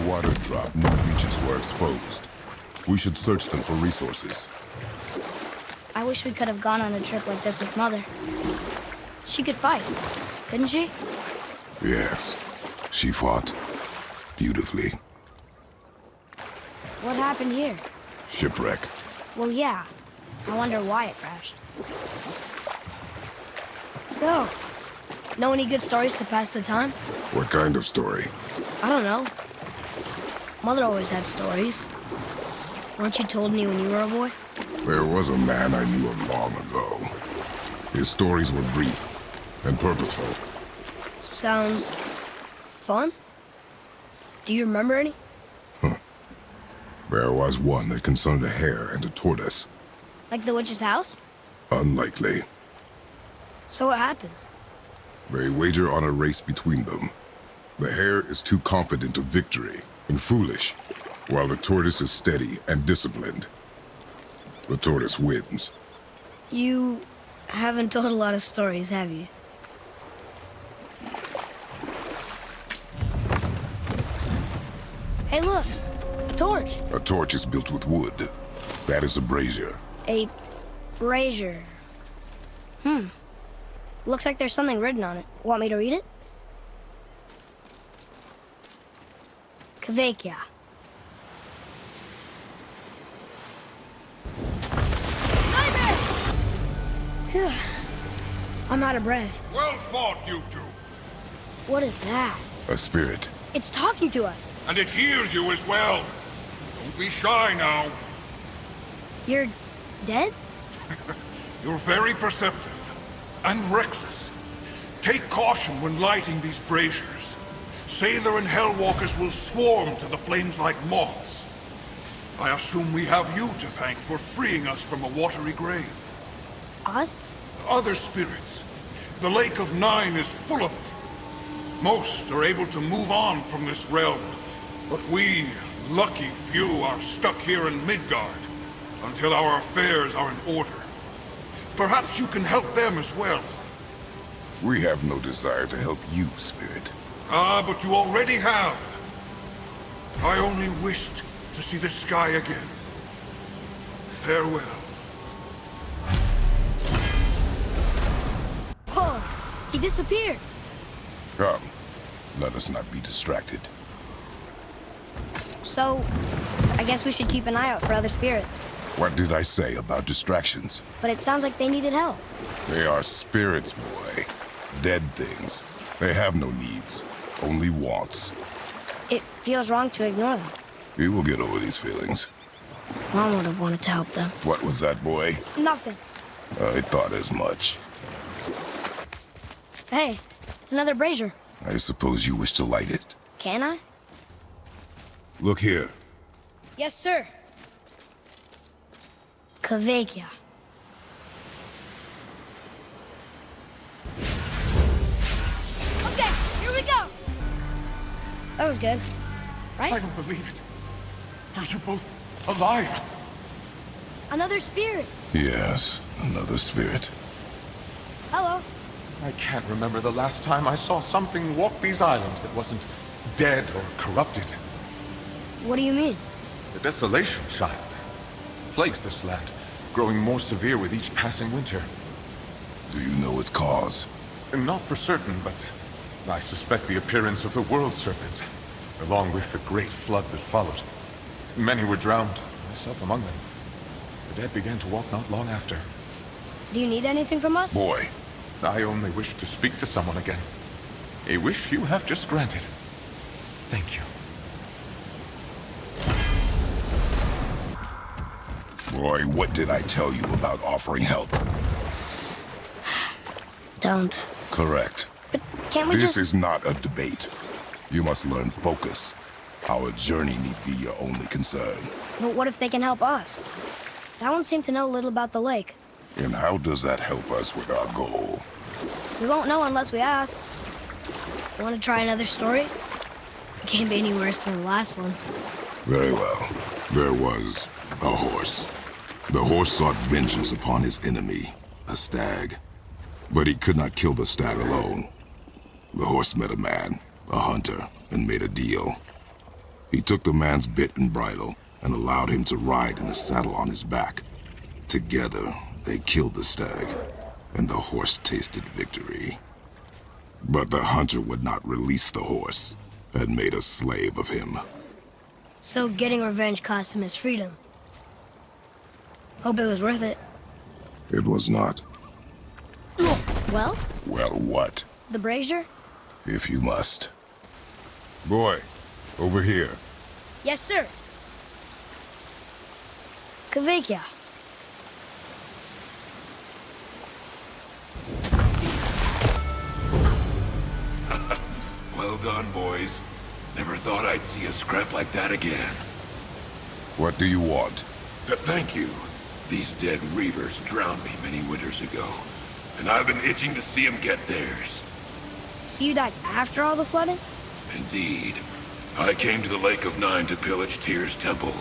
water dropped, new beaches were exposed. We should search them for resources. I wish we could have gone on a trip like this with Mother. She could fight, couldn't she? Yes, she fought beautifully. What happened here? Shipwreck. Well, yeah. I wonder why it crashed. So, know any good stories to pass the time? What kind of story? I don't know. Mother always had stories. Weren't you told me when you were a boy? There was a man I knew of long ago. His stories were brief and purposeful. Sounds fun? Do you remember any? There was one that concerned a hare and a tortoise. Like the witch's house? Unlikely. So what happens? They wager on a race between them. The hare is too confident of victory and foolish, while the tortoise is steady and disciplined. The tortoise wins. You haven't told a lot of stories, have you? Hey, look! A torch! A torch is built with wood. That is a brazier. A brazier. Looks like there's something written on it. Want me to read it? Kvekia. Phew. I'm out of breath. Well fought, you two. What is that? A spirit. It's talking to us. And it hears you as well. Don't be shy now. You're dead? You're very perceptive and reckless. Take caution when lighting these braziers. Sailor and Hellwalkers will swarm to the flames like moths. I assume we have you to thank for freeing us from a watery grave. Us? Other spirits. The Lake of Nine is full of them. Most are able to move on from this realm, but we, lucky few, are stuck here in Midgard until our affairs are in order. Perhaps you can help them as well. We have no desire to help you, spirit. Ah, but you already have. I only wished to see the sky again. Farewell. Oh, he disappeared. Come, let us not be distracted. So, I guess we should keep an eye out for other spirits. What did I say about distractions? But it sounds like they needed help. They are spirits, boy. Dead things. They have no needs, only wants. It feels wrong to ignore them. You will get over these feelings. Mom would have wanted to help them. What was that, boy? Nothing. I thought as much. Hey, it's another brazier. I suppose you wish to light it. Can I? Look here. Yes, sir. Kvekia. Okay, here we go. That was good, right? I don't believe it. Are you both alive? Another spirit. Yes, another spirit. Hello. I can't remember the last time I saw something walk these islands that wasn't dead or corrupted. What do you mean? The desolation, child. Plagues this land, growing more severe with each passing winter. Do you know its cause? Not for certain, but I suspect the appearance of the World Serpent, along with the great flood that followed. Many were drowned, myself among them. The dead began to walk not long after. Do you need anything from us? Boy, I only wish to speak to someone again. A wish you have just granted. Thank you. boy, what did I tell you about offering help? Don't. Correct. But can't we This just... is not a debate. You must learn focus. Our journey need be your only concern. But what if they can help us? That one seemed to know a little about the lake. And how does that help us with our goal? We won't know unless we ask. Want to try another story? It can't be any worse than the last one. Very well. There was a horse. The horse sought vengeance upon his enemy, a stag. But he could not kill the stag alone. The horse met a man, a hunter, and made a deal. He took the man's bit and bridle and allowed him to ride in the saddle on his back. Together, they killed the stag, and the horse tasted victory. But the hunter would not release the horse and made a slave of him. So getting revenge cost him his freedom. Hope it was worth it. It was not. Well, Well, what? the brazier? If you must. Boy, over here. Yes, sir. Kvekia. Well done, boys. Never thought I'd see a scrap like that again. What do you want? To thank you. These dead reavers drowned me many winters ago, and I've been itching to see them get theirs. So you died after all the flooding? Indeed. I came to the Lake of Nine to pillage Tyr's temple,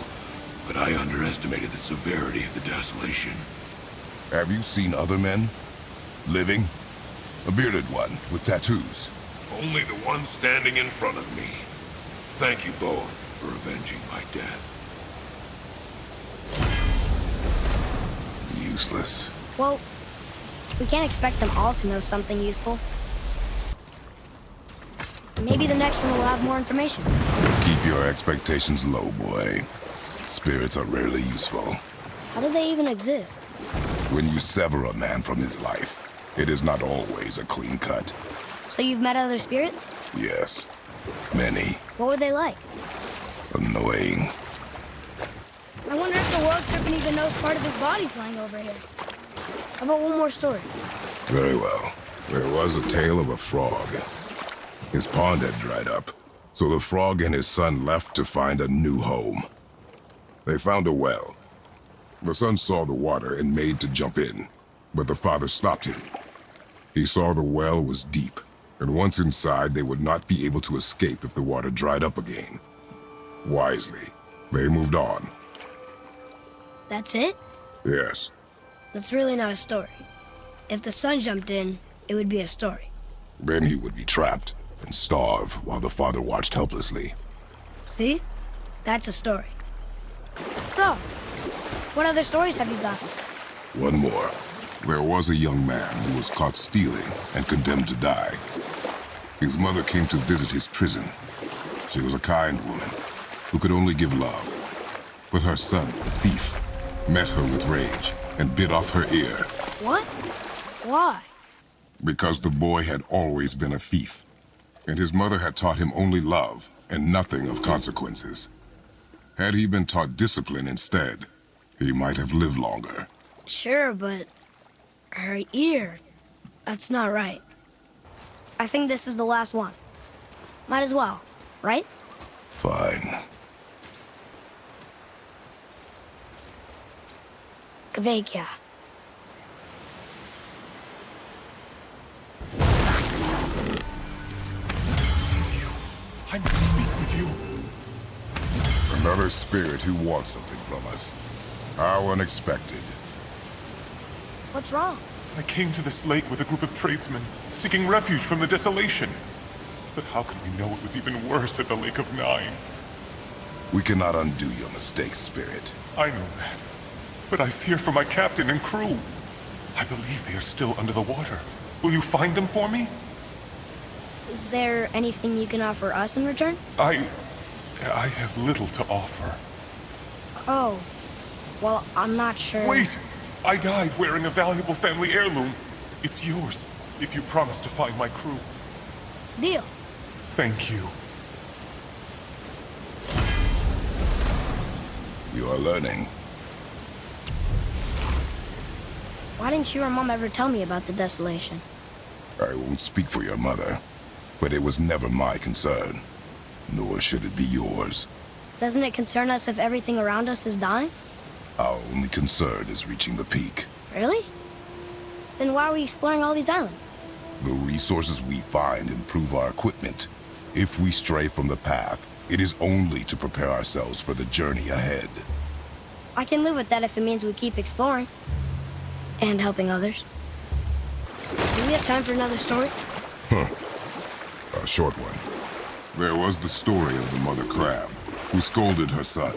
but I underestimated the severity of the desolation. Have you seen other men? Living? A bearded one with tattoos. Only the one standing in front of me. Thank you both for avenging my death. Useless. Well, we can't expect them all to know something useful. Maybe the next one will have more information. Keep your expectations low, boy. Spirits are rarely useful. How do they even exist? When you sever a man from his life, it is not always a clean cut. So you've met other spirits? Yes. Many. What were they like? Annoying. I wonder if the world serpent even knows part of his body's lying over here. How about one more story? Very well. There was a tale of a frog. His pond had dried up, so the frog and his son left to find a new home. They found a well. The son saw the water and made to jump in, but the father stopped him. He saw the well was deep, and once inside, they would not be able to escape if the water dried up again. Wisely, they moved on. That's it? Yes. That's really not a story. If the son jumped in, it would be a story. Then he would be trapped and starve while the father watched helplessly. See? That's a story. So, what other stories have you got? One more. There was a young man who was caught stealing and condemned to die. His mother came to visit his prison. She was a kind woman who could only give love. But her son, the thief, met her with rage and bit off her ear. What? Why? Because the boy had always been a thief, and his mother had taught him only love and nothing of consequences. Had he been taught discipline instead, he might have lived longer. Sure, but her ear, that's not right. I think this is the last one. Might as well, right? Fine. Kvekia. I must speak with you. Another spirit who wants something from us. How unexpected. What's wrong? I came to this lake with a group of tradesmen, seeking refuge from the desolation. But how could we know it was even worse at the Lake of Nine? We cannot undo your mistakes, Spirit. I know that. But I fear for my captain and crew. I believe they are still under the water. Will you find them for me? Is there anything you can offer us in return? I have little to offer. Oh, well, I'm not sure. Wait! I died wearing a valuable family heirloom. It's yours, if you promise to find my crew. Deal. Thank you. You are learning. Why didn't you or Mom ever tell me about the desolation? I won't speak for your mother, but it was never my concern. Nor should it be yours. Doesn't it concern us if everything around us is dying? Our only concern is reaching the peak. Really? Then why are we exploring all these islands? The resources we find improve our equipment. If we stray from the path, it is only to prepare ourselves for the journey ahead. I can live with that if it means we keep exploring. And helping others. Do we have time for another story? A short one. There was the story of the mother crab. who scolded her son.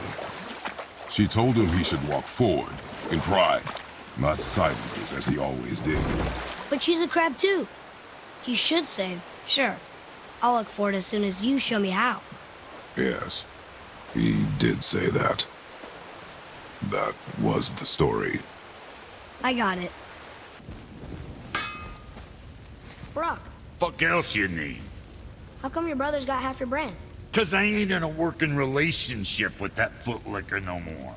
She told him he should walk forward, in pride, not sideways as he always did. But she's a crab too. He should say, sure, I'll look forward as soon as you show me how. Yes, he did say that. That was the story. I got it. Brock, Fuck else you need? how come your brother's got half your brand? 'Cause I ain't in a working relationship with that footlicker no more.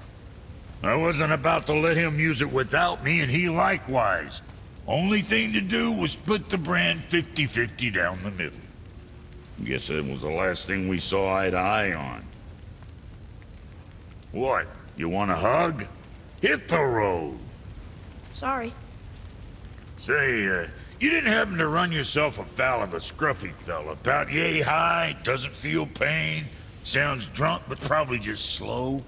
I wasn't about to let him use it without me, and he likewise. Only thing to do was split the brand 50-50 down the middle. Guess that was the last thing we saw eye to eye on. What, you want a hug? Hit the road. Sorry. Say, you didn't happen to run yourself afoul of a scruffy fella, about yay high, doesn't feel pain, sounds drunk but probably just slow?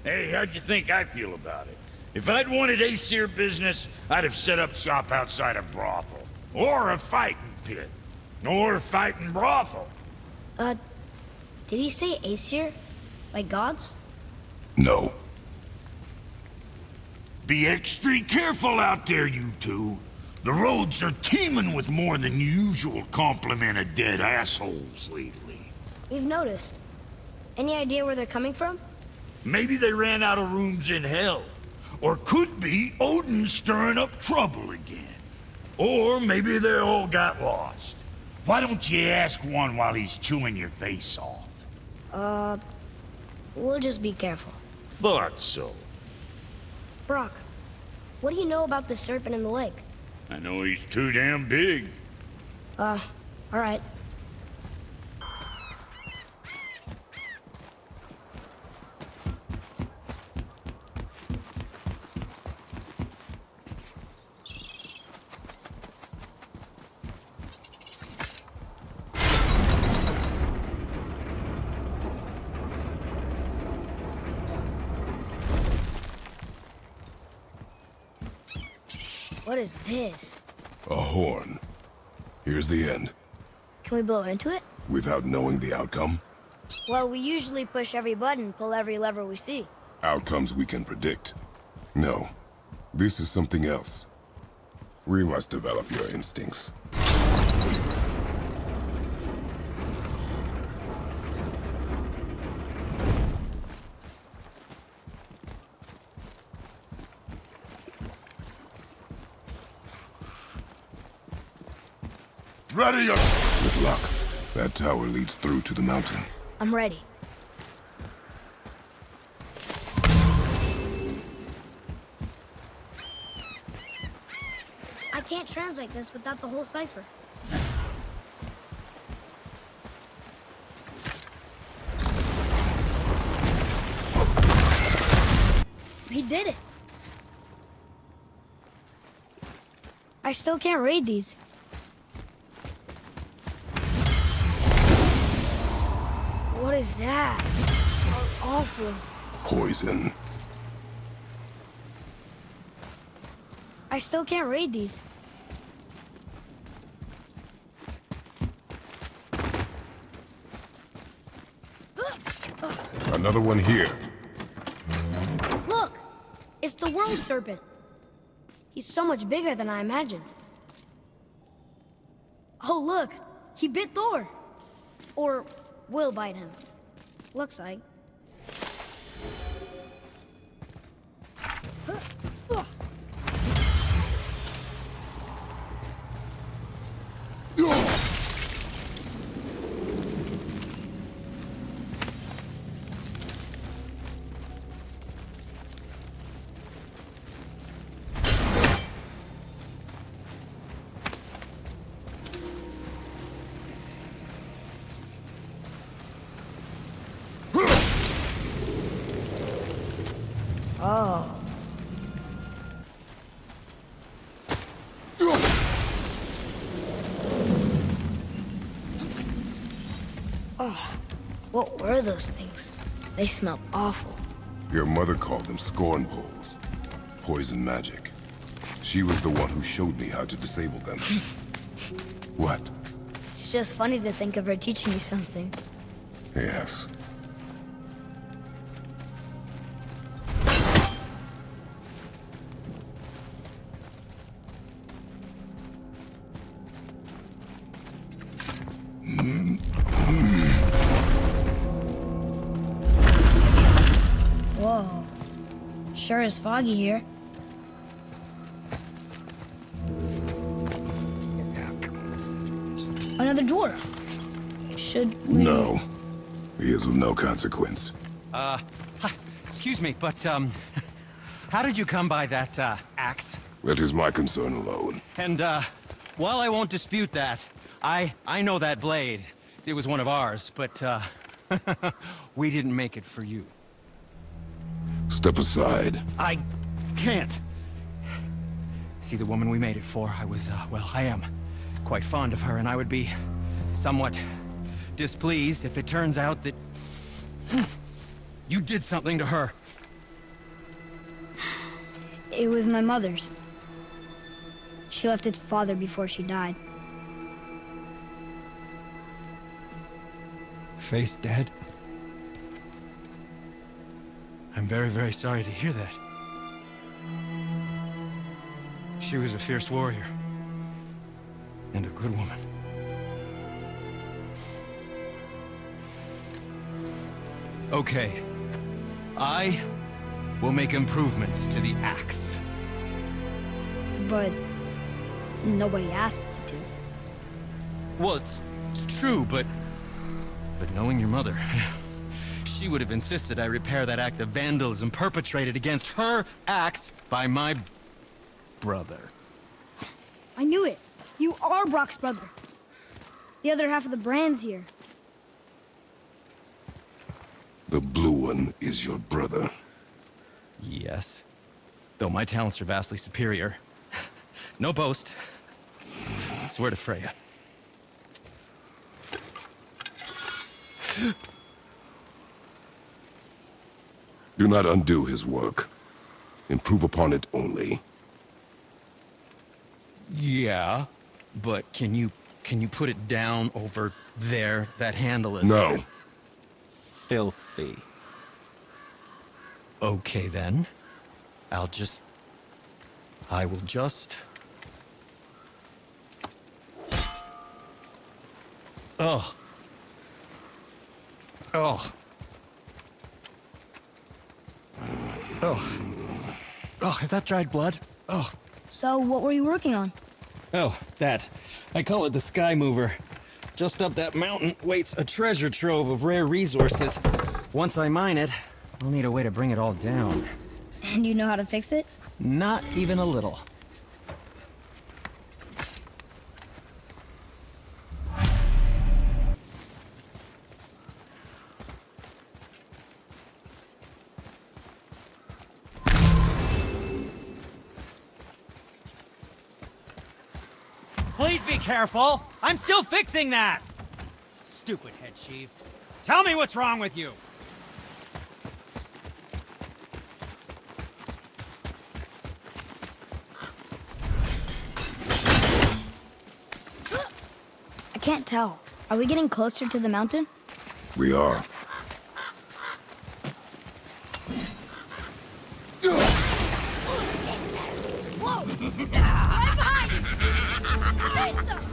Hey, how'd you think I feel about it? If I'd wanted Aesir business, I'd have set up shop outside a brothel. Or a fighting pit. Or a fighting brothel. Did he say Aesir? Like gods? No. Be extra careful out there, you two. The roads are teeming with more than usual complement of dead assholes lately. We've noticed. Any idea where they're coming from? Maybe they ran out of rooms in hell. Or could be Odin stirring up trouble again. Or maybe they all got lost. Why don't you ask one while he's chewing your face off? We'll just be careful. Thought so. Brock, what do you know about the serpent in the lake? I know he's too damn big. All right. What is this? A horn. Here's the end. Can we blow into it? Without knowing the outcome, Well, we usually push every button, pull every lever we see. outcomes we can predict. No, this is something else. We must develop your instincts. Ready up! With luck, that tower leads through to the mountain. I'm ready. I can't translate this without the whole cipher. He did it. I still can't read these. What is that? It smells awful. Poison. I still can't read these. Another one here. Look! It's the world serpent. He's so much bigger than I imagined. Oh, look! He bit Thor! Or will bite him. Looks like. Oh. Oh, what were those things? They smelled awful. Your mother called them scorn poles. Poison magic. She was the one who showed me how to disable them. What? It's just funny to think of her teaching you something. Yes. Sure is foggy here. Another dwarf. Should we... No. He is of no consequence. Hi, excuse me, but, how did you come by that, axe? That is my concern alone. And, while I won't dispute that, I know that blade. It was one of ours, but, we didn't make it for you. Step aside. I can't. See, the woman we made it for, well, I am quite fond of her, and I would be somewhat displeased if it turns out that you did something to her. It was my mother's. She left its father before she died. Face dead? I'm very, very sorry to hear that. She was a fierce warrior. And a good woman. Okay. I will make improvements to the axe. But nobody asked you to. Well, it's true, but knowing your mother, she would have insisted I repair that act of vandalism perpetrated against her axe by my brother. I knew it. You are Brock's brother. The other half of the brand's here. The blue one is your brother. Yes. Though my talents are vastly superior. No boast. I swear to Freya. Do not undo his work. Improve upon it only. Yeah, but can you put it down over there? That handle is... No. Filthy. Okay, then. I will just... Oh. Oh. Oh. Oh, is that dried blood? Oh. So what were you working on? Oh, that. I call it the Sky Mover. Just up that mountain waits a treasure trove of rare resources. Once I mine it, I'll need a way to bring it all down. And you know how to fix it? Not even a little. Please be careful! I'm still fixing that! Stupid head chief. Tell me what's wrong with you! I can't tell. Are we getting closer to the mountain? We are. Whoa! Right behind you! Chase them!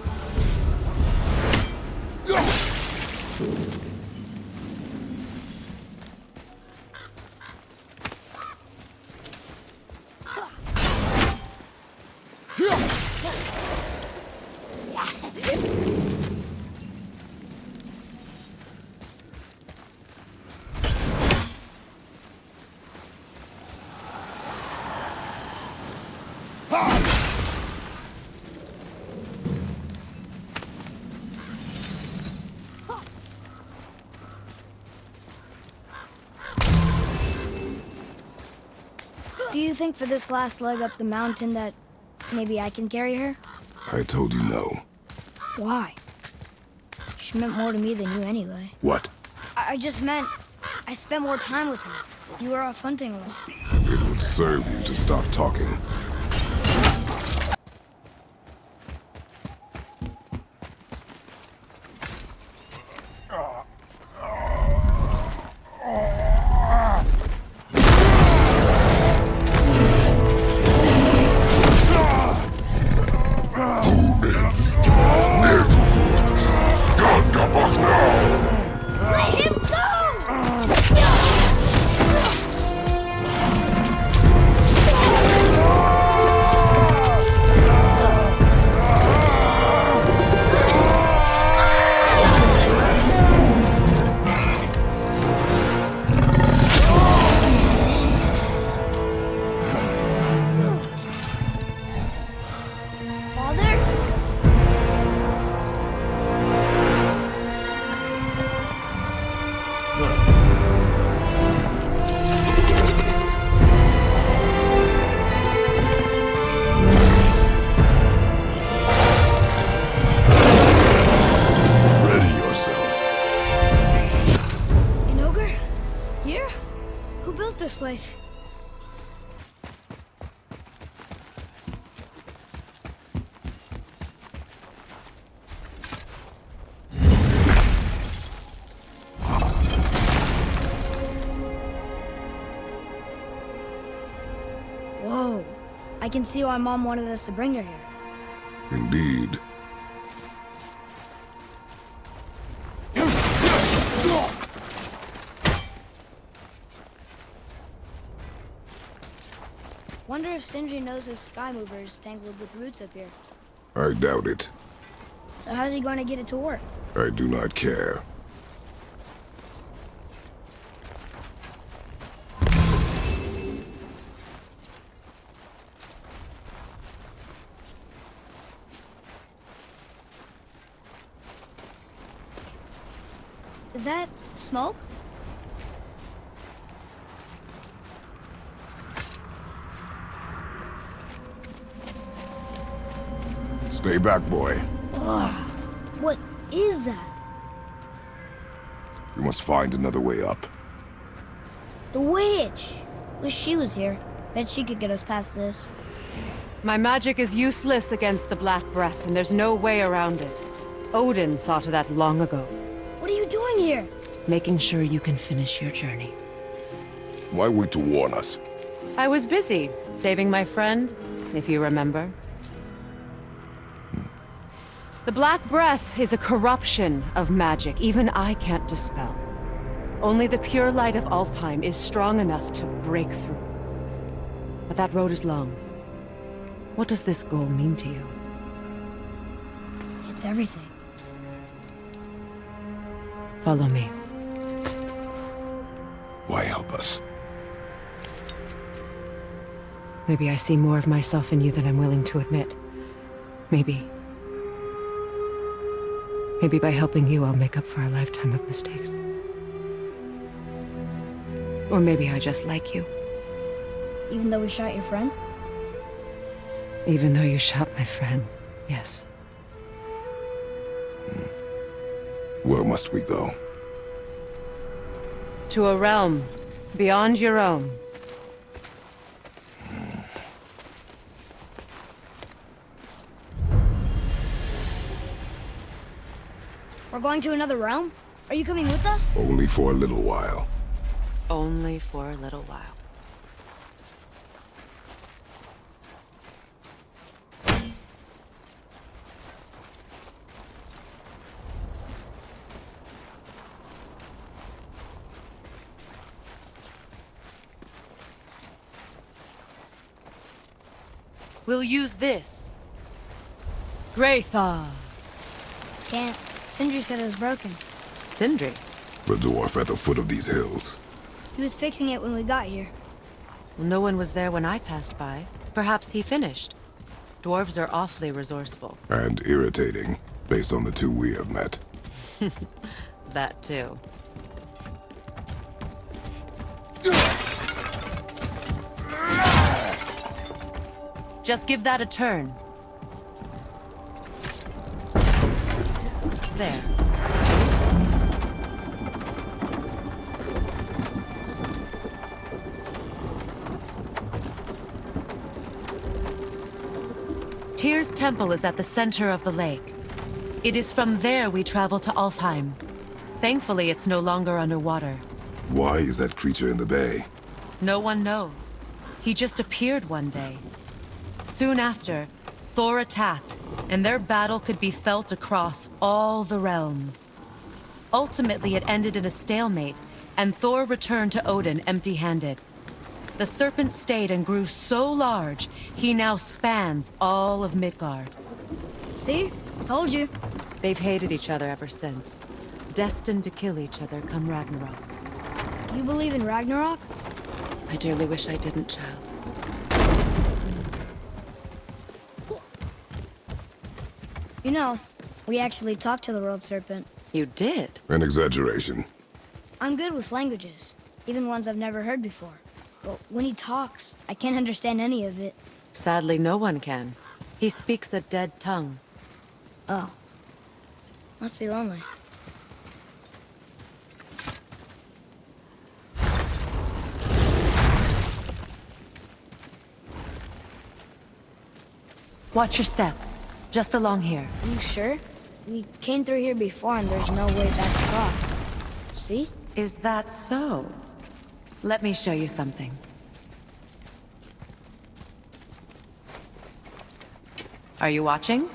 Do you think for this last leg up the mountain that maybe I can carry her? I told you no. Why? She meant more to me than you anyway. What? I just meant I spent more time with her. You were off hunting alone. It would serve you to stop talking. Let him go! this place. Whoa. I can see why Mom wanted us to bring her here. Indeed. Wonder if Sindri knows his sky mover is tangled with roots up here. I doubt it. So how's he going to get it to work? I do not care. Is that smoke? Stay back, boy. What is that? We must find another way up. The witch! Wish she was here. Bet she could get us past this. My magic is useless against the Black Breath, and there's no way around it. Odin saw to that long ago. What are you doing here? Making sure you can finish your journey. Why wait to warn us? I was busy, saving my friend, if you remember. The Black Breath is a corruption of magic even I can't dispel. Only the pure light of Alfheim is strong enough to break through. But that road is long. What does this goal mean to you? It's everything. Follow me. Why help us? Maybe I see more of myself in you than I'm willing to admit. Maybe by helping you, I'll make up for a lifetime of mistakes. Or maybe I just like you. Even though we shot your friend? Even though you shot my friend, yes. Where must we go? To a realm beyond your own. We're going to another realm? Are you coming with us? Only for a little while. Only for a little while. We'll use this. Graythaw. Can't. Sindri said it was broken. Sindri. The dwarf at the foot of these hills. He was fixing it when we got here. Well, no one was there when I passed by. Perhaps he finished. Dwarves are awfully resourceful. And irritating, based on the two we have met. That too. Just give that a turn. There. Tyr's temple is at the center of the lake. It is from there we travel to Alfheim. Thankfully, it's no longer underwater. Why is that creature in the bay? No one knows. He just appeared one day. Soon after, Thor attacked, and their battle could be felt across all the realms. Ultimately, it ended in a stalemate, and Thor returned to Odin empty-handed. The serpent stayed and grew so large, he now spans all of Midgard. See? Told you. They've hated each other ever since, destined to kill each other come Ragnarok. You believe in Ragnarok? I dearly wish I didn't, child. You know, we actually talked to the world serpent. You did? An exaggeration. I'm good with languages, even ones I've never heard before. But when he talks, I can't understand any of it. Sadly, no one can. He speaks a dead tongue. Oh. Must be lonely. Watch your step. Just along here. Are you sure? We came through here before and there's no way back across. See? Is that so? Let me show you something. Are you watching?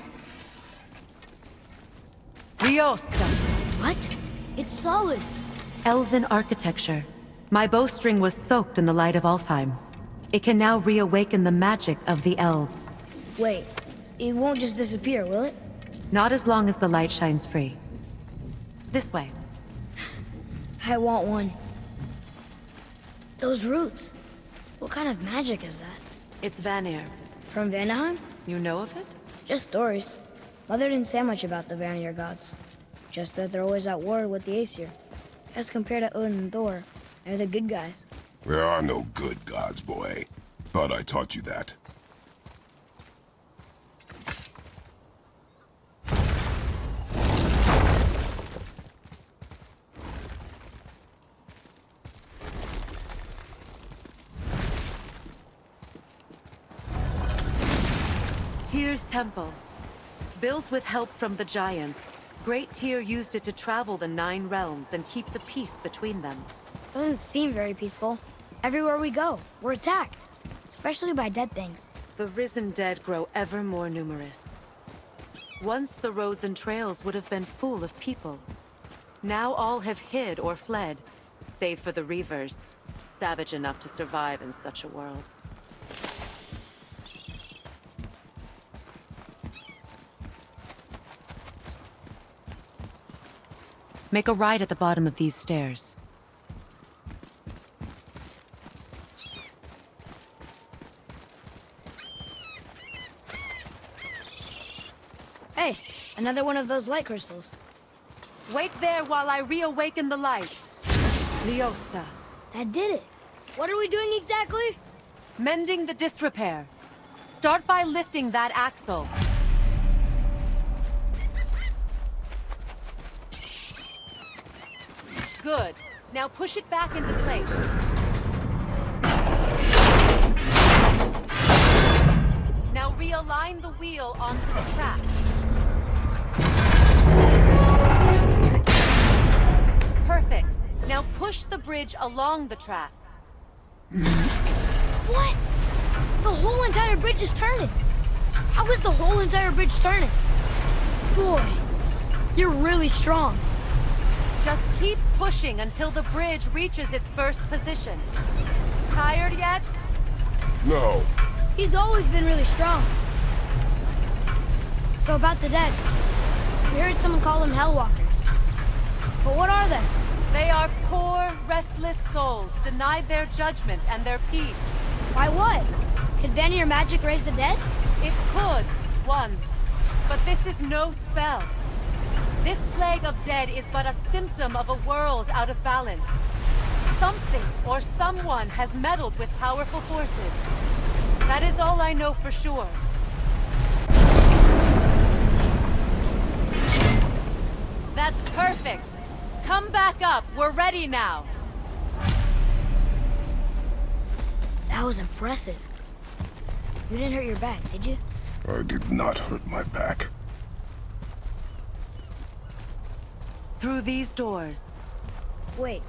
Riosta. What? It's solid. Elven architecture. My bowstring was soaked in the light of Alfheim. It can now reawaken the magic of the elves. Wait, it won't just disappear, will it? Not as long as the light shines free. This way. I want one. Those roots. What kind of magic is that? It's Vanir. From Vanaheim? You know of it? Just stories. Mother didn't say much about the Vanir gods. Just that they're always at war with the Aesir. As compared to Odin and Thor, they're the good guys. There are no good gods, boy. Thought I taught you that. Tyr's temple. Built with help from the giants, Great Tyr used it to travel the 9 realms and keep the peace between them. Doesn't seem very peaceful. Everywhere we go, we're attacked. Especially by dead things. The risen dead grow ever more numerous. Once the roads and trails would have been full of people. Now all have hid or fled, save for the Reavers, savage enough to survive in such a world. Make a right at the bottom of these stairs. Hey, another one of those light crystals. Wait there while I reawaken the lights. Liosta. That did it. What are we doing exactly? Mending the disrepair. Start by lifting that axle. Good. Now push it back into place. Now realign the wheel onto the track. Perfect. Now push the bridge along the track. What? The whole entire bridge is turning. How is the whole entire bridge turning? Boy, you're really strong. Just keep pushing until the bridge reaches its first position. Tired yet? No. He's always been really strong. So about the dead. We heard someone call them Hellwalkers. But what are they? They are poor, restless souls, denied their judgment and their peace. Why what? Could Vanir magic raise the dead? It could, once. But this is no spell. This plague of dead is but a symptom of a world out of balance. Something or someone has meddled with powerful forces. That is all I know for sure. That's perfect. Come back up. We're ready now. That was impressive. You didn't hurt your back, did you? I did not hurt my back. Through these doors. Wait,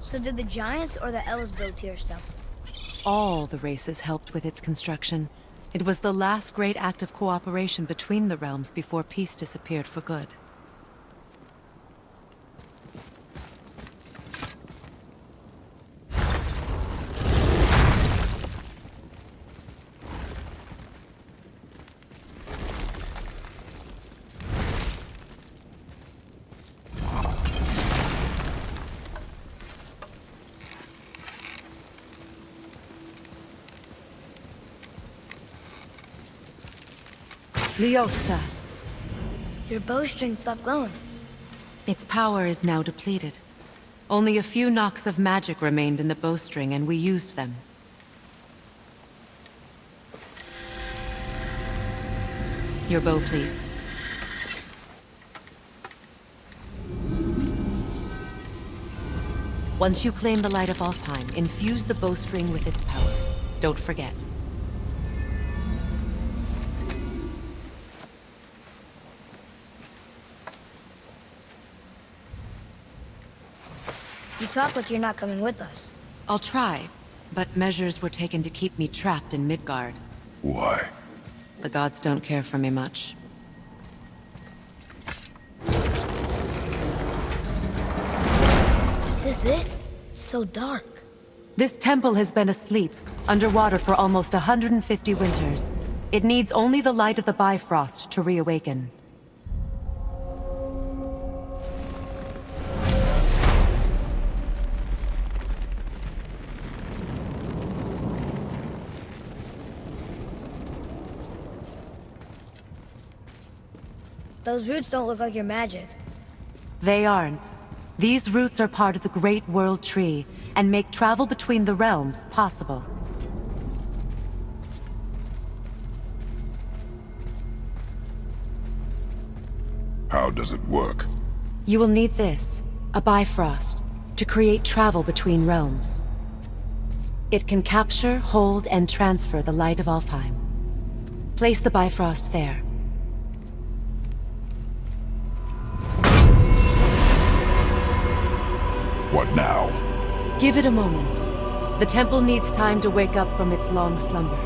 so did the giants or the elves build Tyr's temple? All the races helped with its construction. It was the last great act of cooperation between the realms before peace disappeared for good. Liosta. Your bowstring stopped glowing. Its power is now depleted. Only a few knocks of magic remained in the bowstring, and we used them. Your bow, please. Once you claim the light of Alfheim, infuse the bowstring with its power. Don't forget. You talk like you're not coming with us. I'll try, but measures were taken to keep me trapped in Midgard. Why? The gods don't care for me much. Is this it? It's so dark. This temple has been asleep, underwater for almost 150 winters. It needs only the light of the Bifrost to reawaken. Those roots don't look like your magic. They aren't. These roots are part of the Great World Tree, and make travel between the realms possible. How does it work? You will need this, a Bifrost, to create travel between realms. It can capture, hold, and transfer the light of Alfheim. Place the Bifrost there. What now? Give it a moment. The temple needs time to wake up from its long slumber.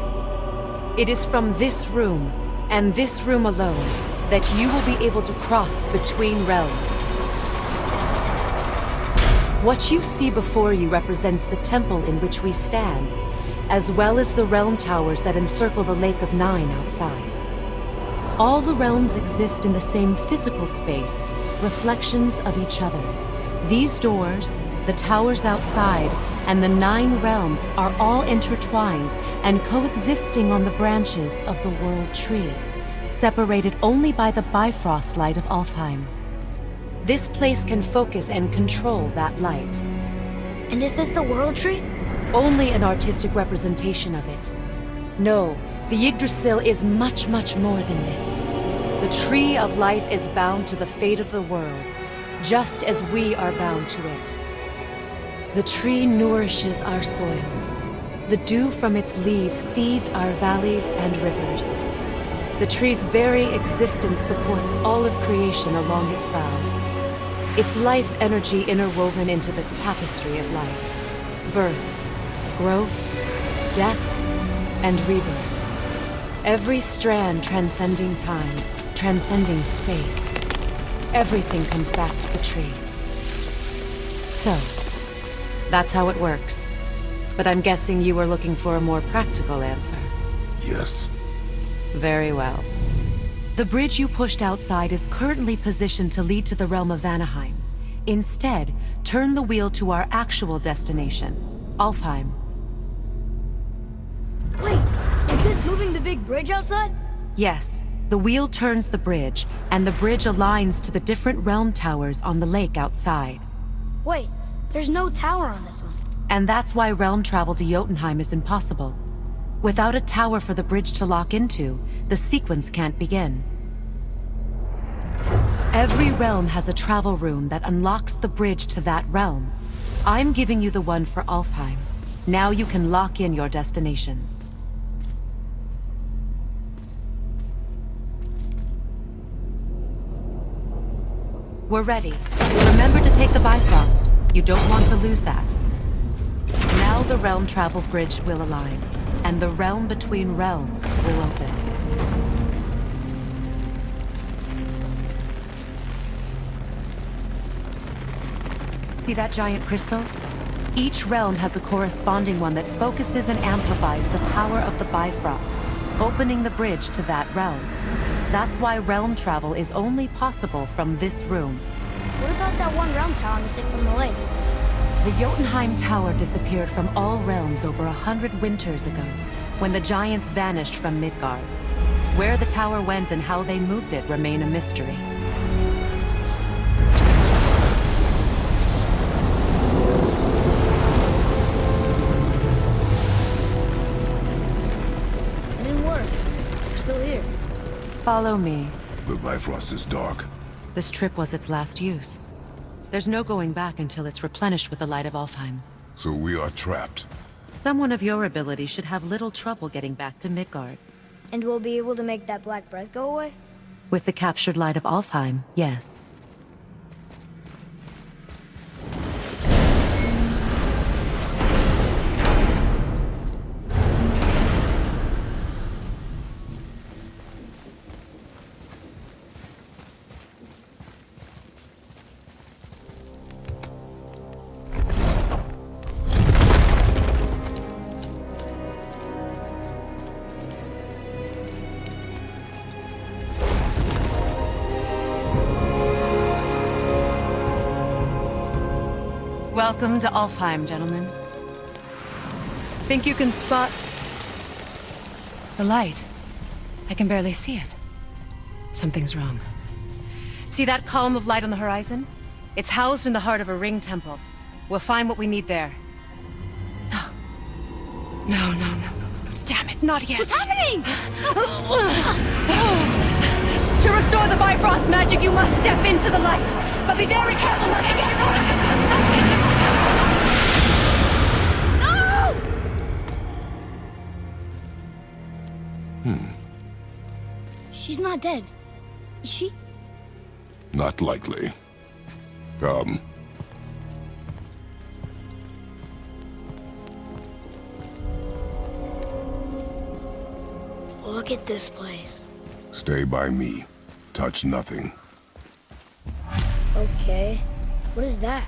It is from this room, and this room alone, that you will be able to cross between realms. What you see before you represents the temple in which we stand, as well as the realm towers that encircle the Lake of Nine outside. All the realms exist in the same physical space, reflections of each other. These doors, the towers outside, and the 9 realms are all intertwined and coexisting on the branches of the World Tree, separated only by the Bifrost light of Alfheim. This place can focus and control that light. And is this the World Tree? Only an artistic representation of it. No, the Yggdrasil is much, much more than this. The Tree of Life is bound to the fate of the world, just as we are bound to it. The tree nourishes our soils. The dew from its leaves feeds our valleys and rivers. The tree's very existence supports all of creation along its boughs. Its life energy interwoven into the tapestry of life. Birth, growth, death, and rebirth. Every strand transcending time, transcending space. Everything comes back to the tree. So, that's how it works. But I'm guessing you were looking for a more practical answer. Yes. Very well. The bridge you pushed outside is currently positioned to lead to the realm of Vanaheim. Instead, turn the wheel to our actual destination, Alfheim. Wait, is this moving the big bridge outside? Yes, the wheel turns the bridge, and the bridge aligns to the different realm towers on the lake outside. Wait, there's no tower on this one. And that's why realm travel to Jotunheim is impossible. Without a tower for the bridge to lock into, the sequence can't begin. Every realm has a travel room that unlocks the bridge to that realm. I'm giving you the one for Alfheim. Now you can lock in your destination. We're ready. Remember to take the Bifrost. You don't want to lose that. Now the realm travel bridge will align, and the realm between realms will open. See that giant crystal? Each realm has a corresponding one that focuses and amplifies the power of the Bifrost, opening the bridge to that realm. That's why realm travel is only possible from this room. What about that one realm tower missing from the lake? The Jotunheim Tower disappeared from all realms over 100 winters ago, when the giants vanished from Midgard. Where the tower went and how they moved it remain a mystery. It didn't work. We're still here. Follow me. The Bifrost is dark. This trip was its last use. There's no going back until it's replenished with the light of Alfheim. So we are trapped. Someone of your ability should have little trouble getting back to Midgard. And we'll be able to make that black breath go away? With the captured light of Alfheim, yes. Welcome to Alfheim, gentlemen. Think you can spot the light? I can barely see it. Something's wrong. See that column of light on the horizon? It's housed in the heart of a ring temple. We'll find what we need there. No. No. Damn it, not yet. What's happening? To restore the Bifrost magic, you must step into the light. But be very careful not to get caught. No! She's not dead. Is she? Not likely. Come. Look at this place. Stay by me. Touch nothing. Okay. What is that?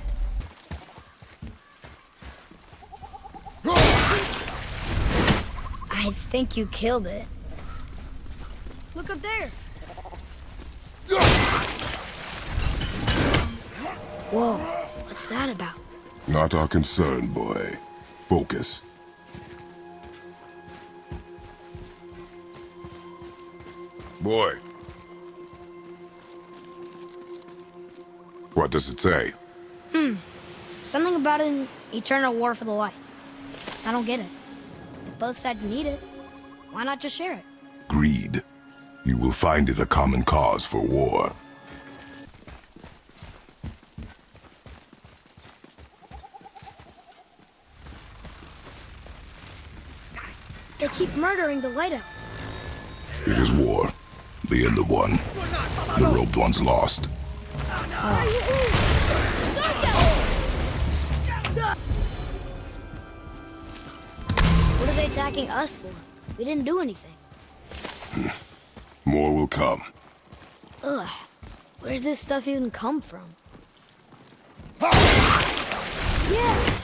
I think you killed it. Look up there. Whoa, what's that about? Not our concern, boy. Focus. Boy. What does it say? Something about an eternal war for the light. I don't get it. If both sides need it, why not just share it? Greed. You will find it a common cause for war. They keep murdering the lighthouse. It is war. The end of one. The robed one's lost. What are they attacking us for? We didn't do anything. More will come. Ugh. Where's this stuff even come from? Yeah!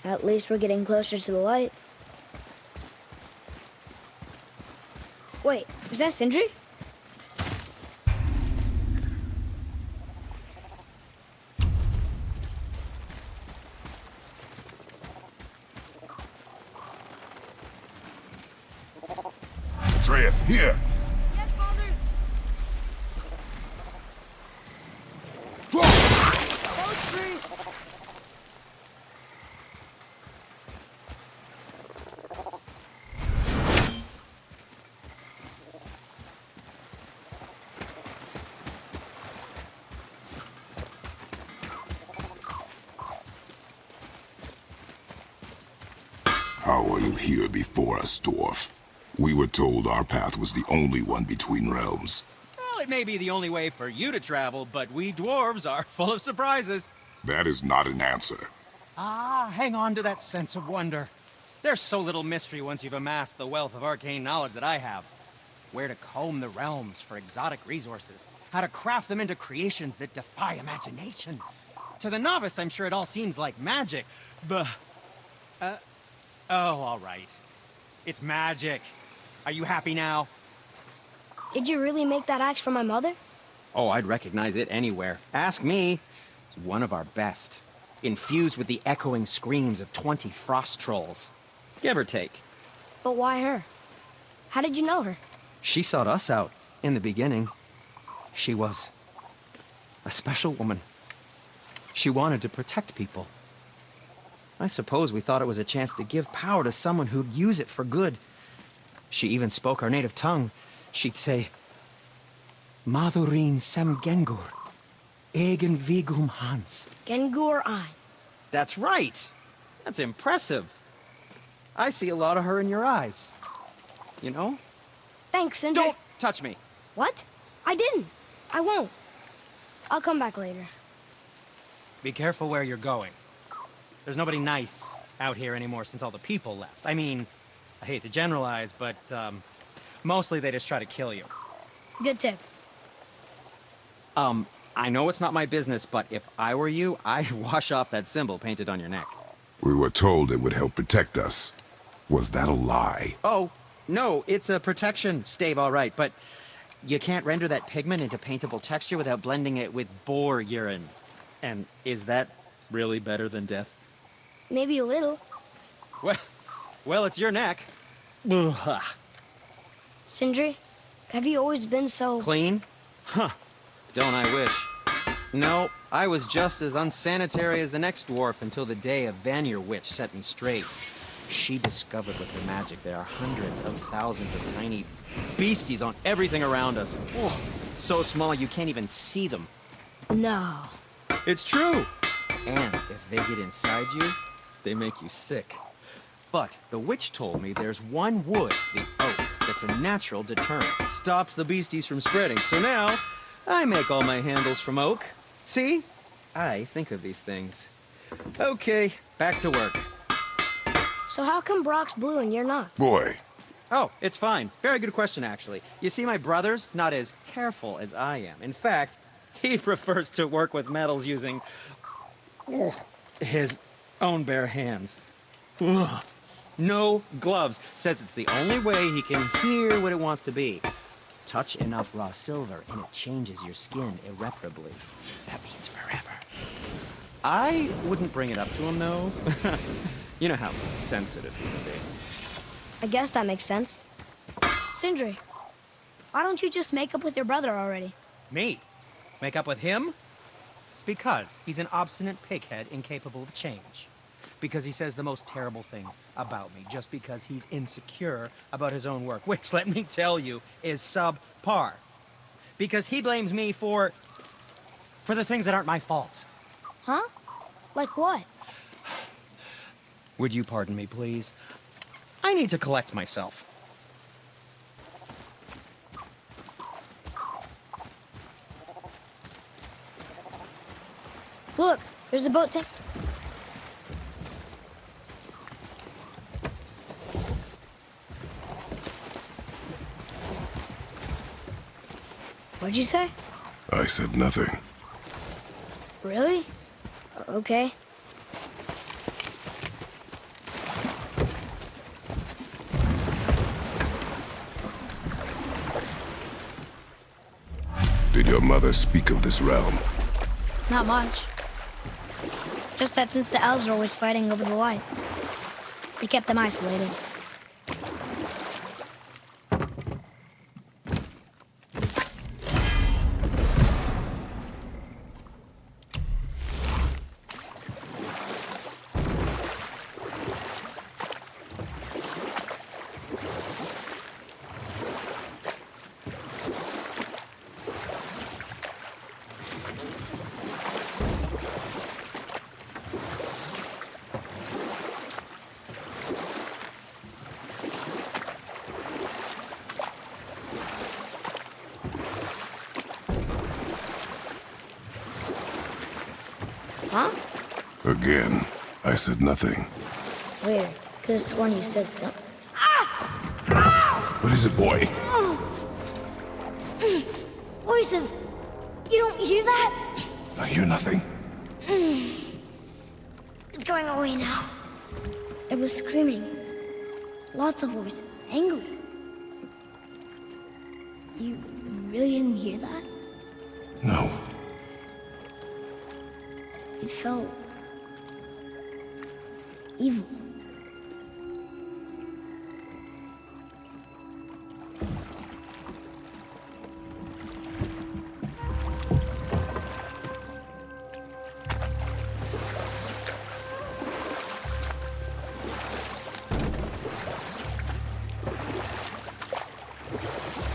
At least we're getting closer to the light. Wait, is that Sindri? Atreus, here! Yes, Father. Boat's free. How are you here before us, dwarf? We were told our path was the only one between realms. Well, it may be the only way for you to travel, but we dwarves are full of surprises. That is not an answer. Ah, hang on to that sense of wonder. There's so little mystery once you've amassed the wealth of arcane knowledge that I have. Where to comb the realms for exotic resources. How to craft them into creations that defy imagination. To the novice, I'm sure it all seems like magic, but... oh, all right. It's magic. Are you happy now? Did you really make that axe for my mother? Oh, I'd recognize it anywhere. Ask me. It's one of our best. Infused with the echoing screams of 20 frost trolls. Give or take. But why her? How did you know her? She sought us out in the beginning. She was a special woman. She wanted to protect people. I suppose we thought it was a chance to give power to someone who'd use it for good. She even spoke our native tongue. She'd say, Madurin sem Gengur, egen vigum Hans. Gengur ein. That's right. That's impressive. I see a lot of her in your eyes. You know? Thanks, Sindri. Don't touch me. What? I didn't. I won't. I'll come back later. Be careful where you're going. There's nobody nice out here anymore since all the people left. I mean, I hate to generalize, but, mostly they just try to kill you. Good tip. I know it's not my business, but if I were you, I'd wash off that symbol painted on your neck. We were told it would help protect us. Was that a lie? Oh, no, it's a protection stave, all right, but you can't render that pigment into paintable texture without blending it with boar urine. And is that really better than death? Maybe a little. Well, it's your neck. Ugh. Sindri, have you always been so... Clean? Huh. Don't I wish. No, I was just as unsanitary as the next dwarf until the day a Vanir witch set me straight. She discovered with her magic there are hundreds of thousands of tiny beasties on everything around us. Oh, so small you can't even see them. No. It's true. And if they get inside you, they make you sick. But the witch told me there's one wood, the oak, that's a natural deterrent. Stops the beasties from spreading. So now, I make all my handles from oak. See? I think of these things. Okay, back to work. So how come Brock's blue and you're not? Boy, Oh, it's fine. Very good question, actually. You see, my brother's not as careful as I am. In fact, he prefers to work with metals using his own bare hands. Ugh. No gloves. Says it's the only way he can hear what it wants to be. Touch enough raw silver and it changes your skin irreparably. That means forever. I wouldn't bring it up to him, though. You know how sensitive he can be. I guess that makes sense. Sindri, why don't you just make up with your brother already? Me? Make up with him? Because he's an obstinate pighead incapable of change. Because he says the most terrible things about me just because he's insecure about his own work, which, let me tell you, is subpar. Because he blames me for the things that aren't my fault. Huh? Like what? Would you pardon me, please? I need to collect myself. Look, there's a boat to... What'd you say? I said nothing. Really? Okay. Did your mother speak of this realm? Not much. Just that since the elves are always fighting over the light, they kept them isolated. Huh? Again, I said nothing. Weird. Could have sworn you said something. What is it, boy? Voices! You don't hear that? I hear nothing. It's going away now. It was screaming. Lots of voices. Angry. You really didn't hear that? No. It felt... evil.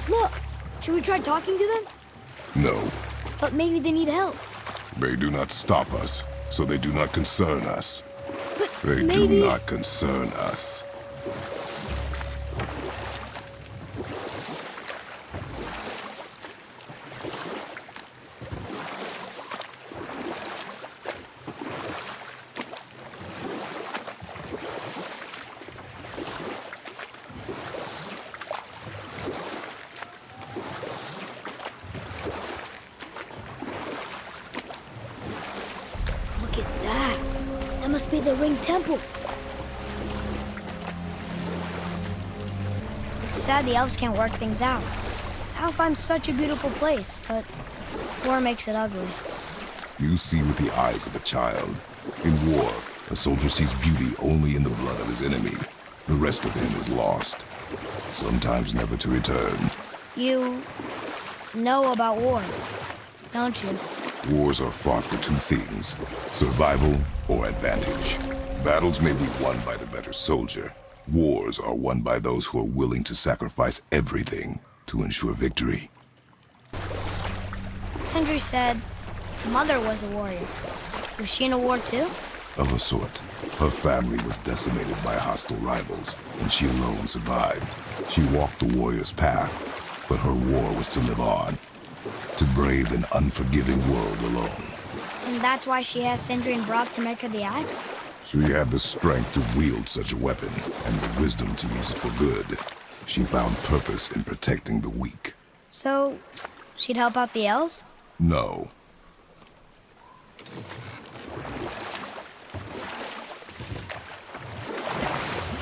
Look! Should we try talking to them? No. But maybe they need help. They do not stop us, so they do not concern us. But They maybe... do not concern us. Look at that. That must be the Ring Temple. sad the elves can't work things out. Alfheim's such a beautiful place, but war makes it ugly. You see with the eyes of a child. In war, a soldier sees beauty only in the blood of his enemy. The rest of him is lost, sometimes never to return. You know about war, don't you? Wars are fought for two things, survival or advantage. Battles may be won by the better soldier. Wars are won by those who are willing to sacrifice everything to ensure victory. Sindri said Mother was a warrior. Was she in a war too? Of a sort. Her family was decimated by hostile rivals, and she alone survived. She walked the warrior's path, but her war was to live on, to brave an unforgiving world alone. And that's why she has Sindri and Brock to make her the axe? She had the strength to wield such a weapon, and the wisdom to use it for good. She found purpose in protecting the weak. So, she'd help out the elves? No.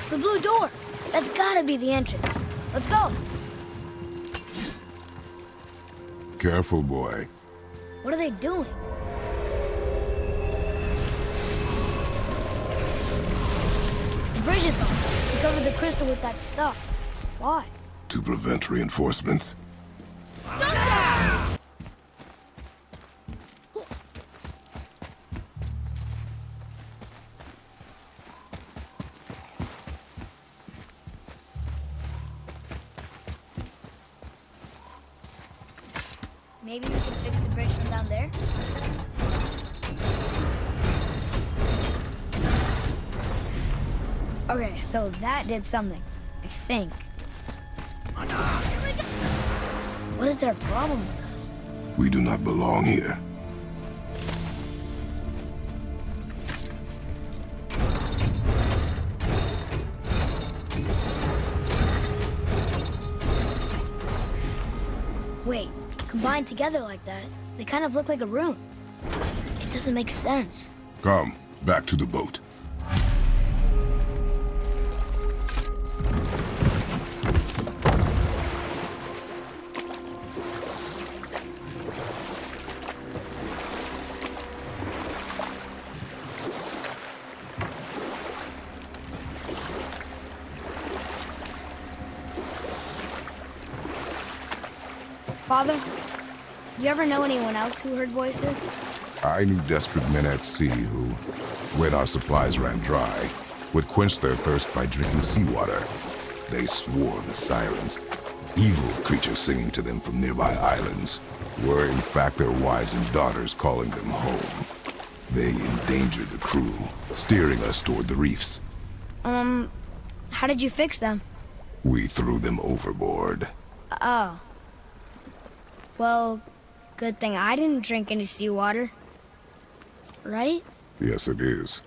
The blue door! That's gotta be the entrance. Let's go! Careful, boy. What are they doing? The bridge is gone. They covered the crystal with that stuff. Why? To prevent reinforcements. Maybe we can fix the bridge from down there? Okay, so that did something, I think. What is their problem with us? We do not belong here. Wait, combined together like that, they kind of look like a room. It doesn't make sense. Come, back to the boat. Father, you ever know anyone else who heard voices? I knew desperate men at sea who, when our supplies ran dry, would quench their thirst by drinking seawater. They swore the sirens, evil creatures singing to them from nearby islands, were in fact their wives and daughters calling them home. They endangered the crew, steering us toward the reefs. How did you fix them? We threw them overboard. Oh. Well, good thing I didn't drink any seawater. Right? Yes, it is.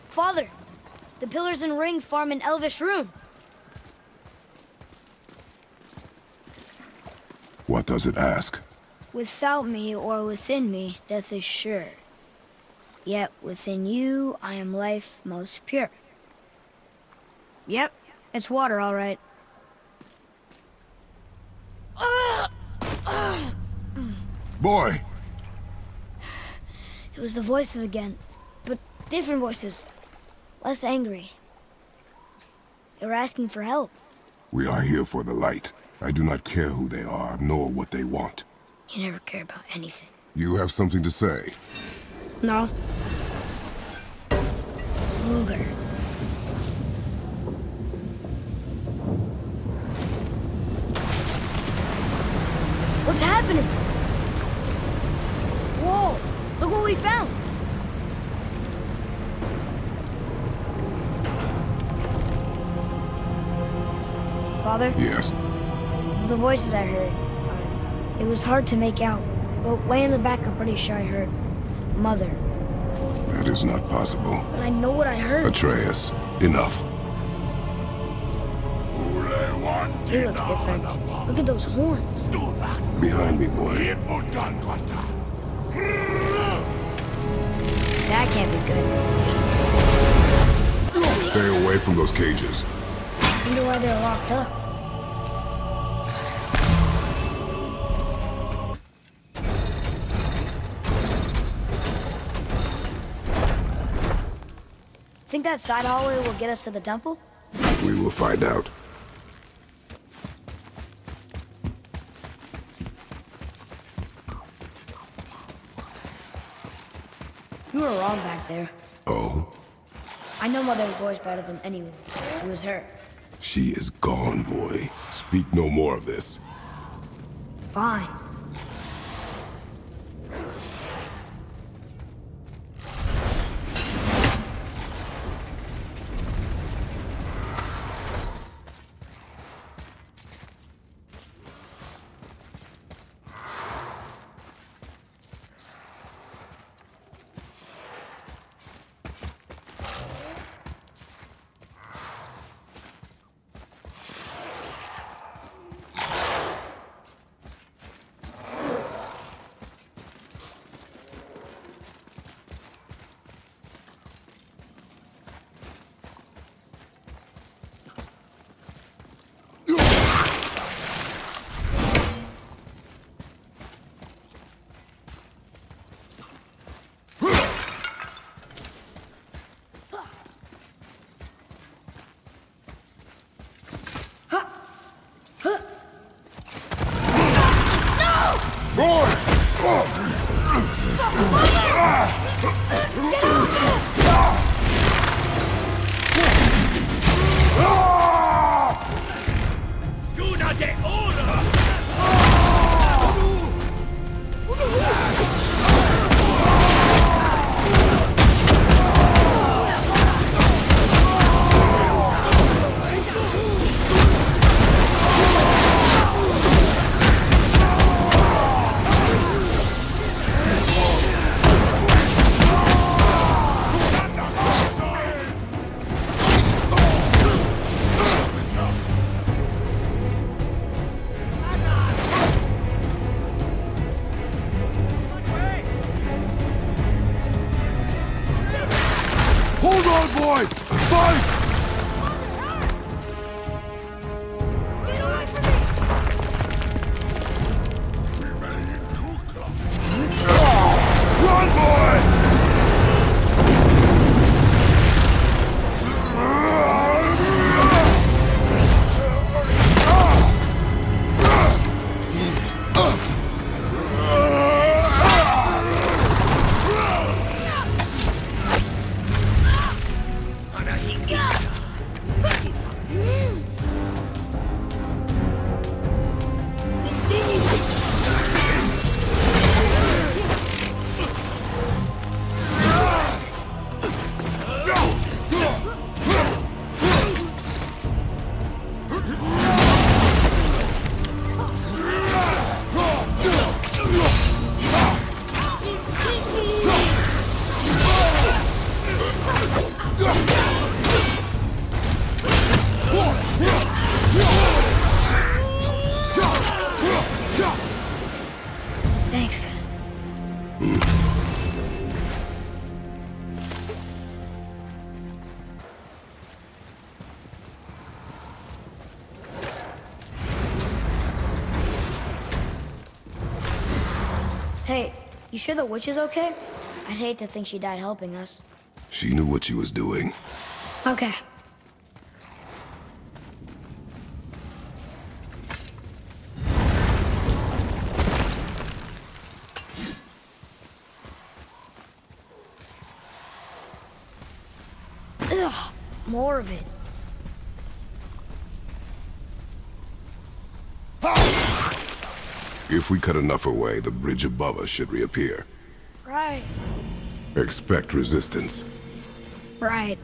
Father, the pillars and ring form an elvish rune. What does it ask? Without me or within me, death is sure. Yet within you, I am life most pure. Yep, it's water, all right. Boy! It was the voices again, but different voices. Less angry. They were asking for help. We are here for the light. I do not care who they are, nor what they want. You never care about anything. You have something to say? No. Luger. What's happening? Whoa! Look what we found! Father? Yes. The voices I heard. It was hard to make out, but way in the back I'm pretty sure I heard Mother. That is not possible. But I know what I heard. Atreus, enough. He looks different. Look at those horns. Behind me, boy. away from those cages. Wonder why they're locked up. Think that side hallway will get us to the temple? We will find out. You were wrong back there. Oh? I know Mother's voice better than anyone. It was her. She is gone, boy. Speak no more of this. Fine. Hold on, boy! Fight! Get away from me! Run, boy! Thanks. Hey, you sure the witch is okay? I'd hate to think she died helping us. She knew what she was doing. Okay. Ugh, more of it. If we cut enough away, the bridge above us should reappear. Right. Expect resistance. Right.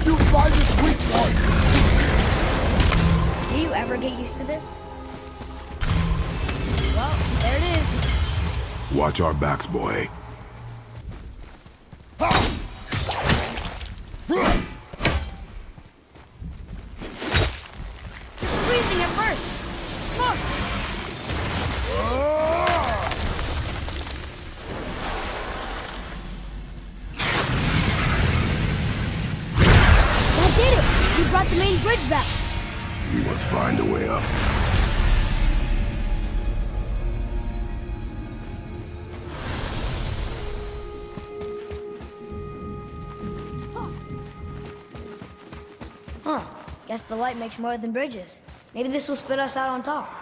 You find this weak one! Watch our backs, boy. Freezing at first. Smoke! That did it! We brought the main bridge back. We must find a way up. Huh. Guess the light makes more than bridges. Maybe this will spit us out on top.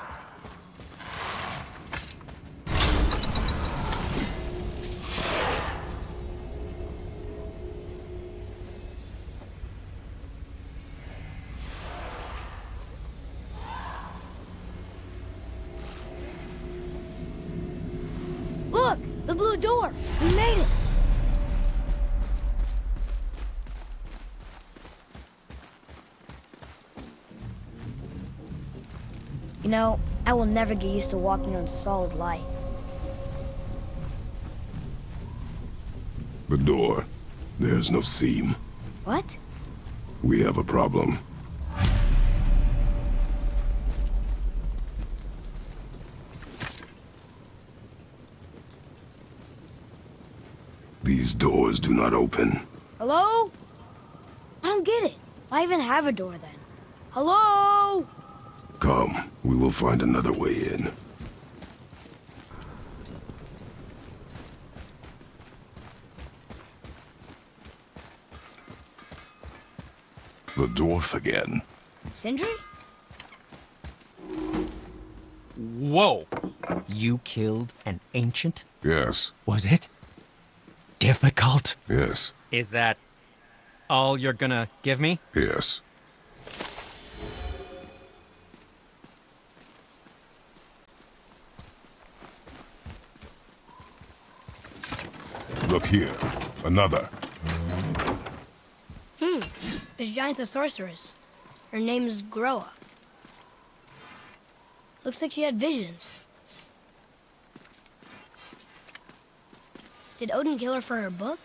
Look! The blue door! We made it! You know, I will never get used to walking on solid light. The door. There's no seam. What? We have a problem. These doors do not open. Hello? I don't get it. Why even have a door then? Hello? Come, we will find another way in. The dwarf again. Sindri? Whoa! You killed an ancient? Yes, Was it difficult? yes, Is that all you're gonna give me? yes. Look here. Another. This giant's a sorceress. Her name is Groa. Looks like she had visions. Did Odin kill her for her book?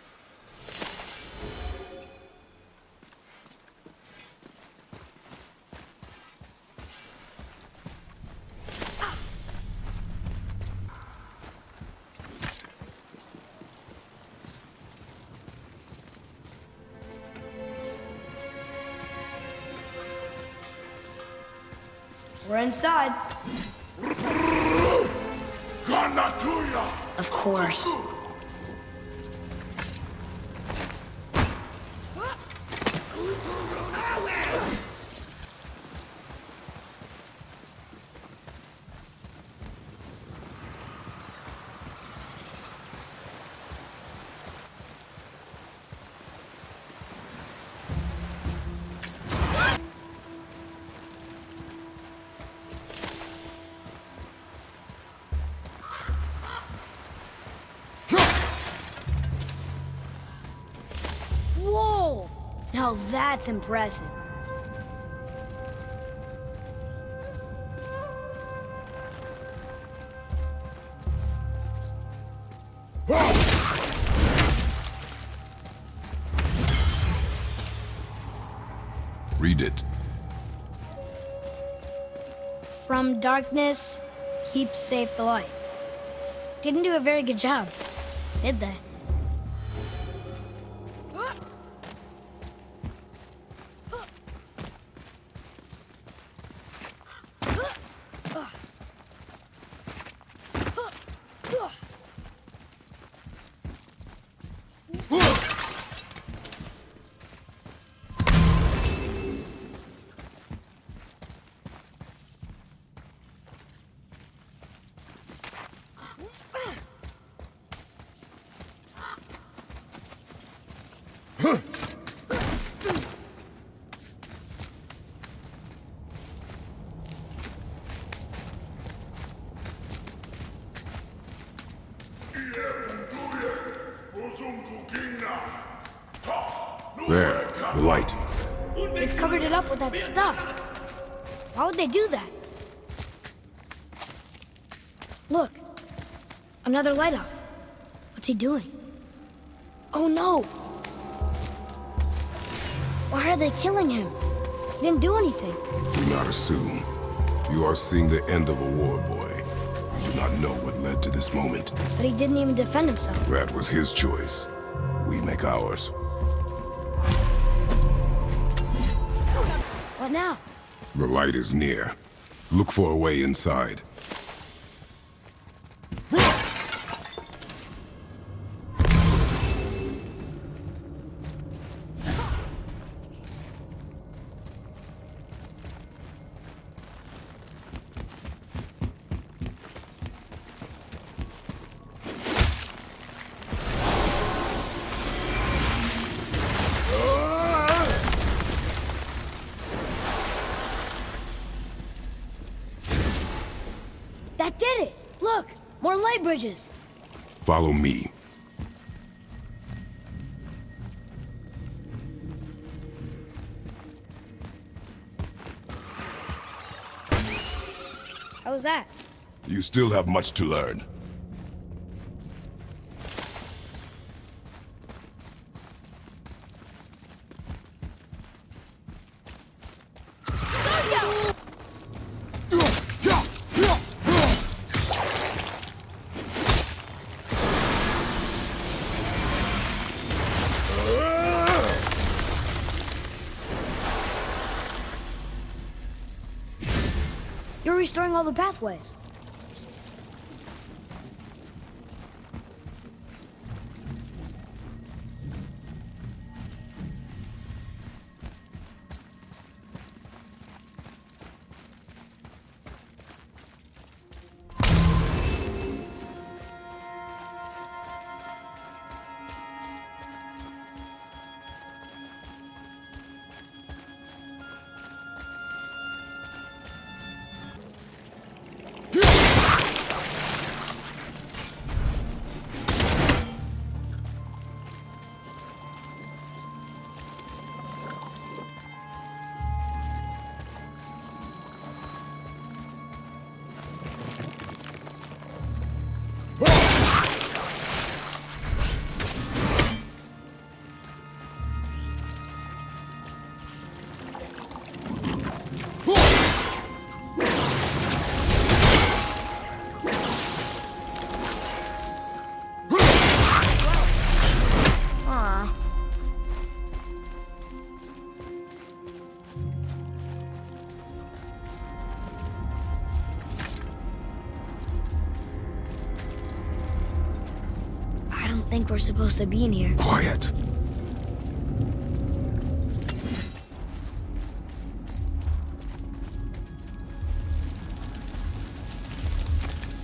We're inside. Of course. Whoa! Now that's impressive. Read it. From darkness, keep safe the light. Didn't do a very good job, did they? There, the light. They've covered it up with that stuff. Why would they do that? Look, another light up. What's he doing? Oh no! Why are they killing him? He didn't do anything. Do not assume. You are seeing the end of a war, boy. You do not know what led to this moment. But he didn't even defend himself. That was his choice. We make ours. What now? The light is near. Look for a way inside. That did it! Look! More light bridges! Follow me. How was that? You still have much to learn. You're restoring all the pathways. Aw. I don't think we're supposed to be in here. Quiet.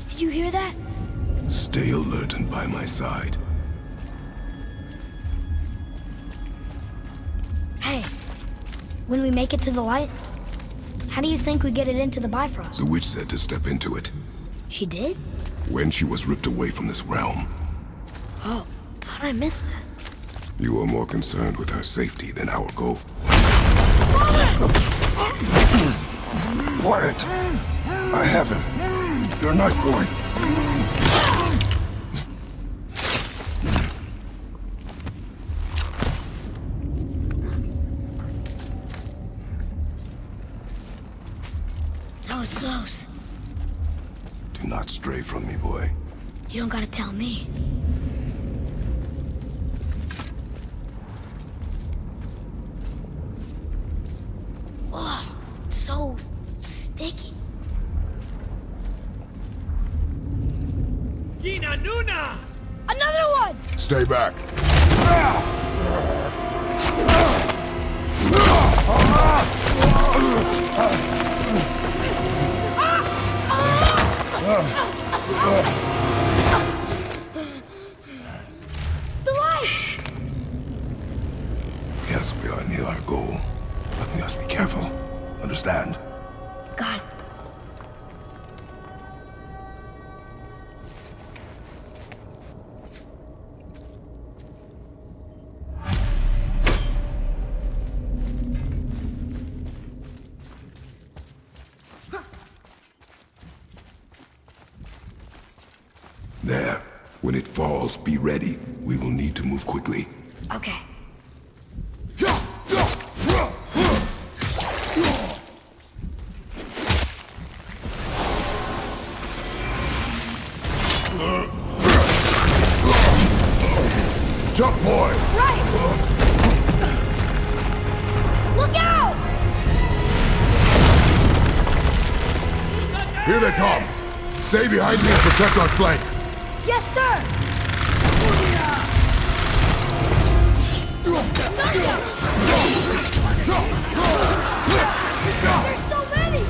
Did you hear that? Stay alert and by my side. Hey, when we make it to the light, how do you think we get it into the Bifrost? The witch said to step into it She did? when she was ripped away from this realm. Oh, how'd I miss that? You are more concerned with her safety than our goal. Quiet! I have him. Your knife boy. That was close. Do not stray from me, boy. You don't gotta tell me. Oh, it's so sticky. Gina Nuna! Another one! Stay back. The light! Yes, we are near our goal, but we must be careful. Understand? God. There. When it falls, be ready. We will need to move quickly. Okay. Jump, boy! Right! Look out! Here they come! Stay behind me and protect our flank! Yes, sir! There's so many!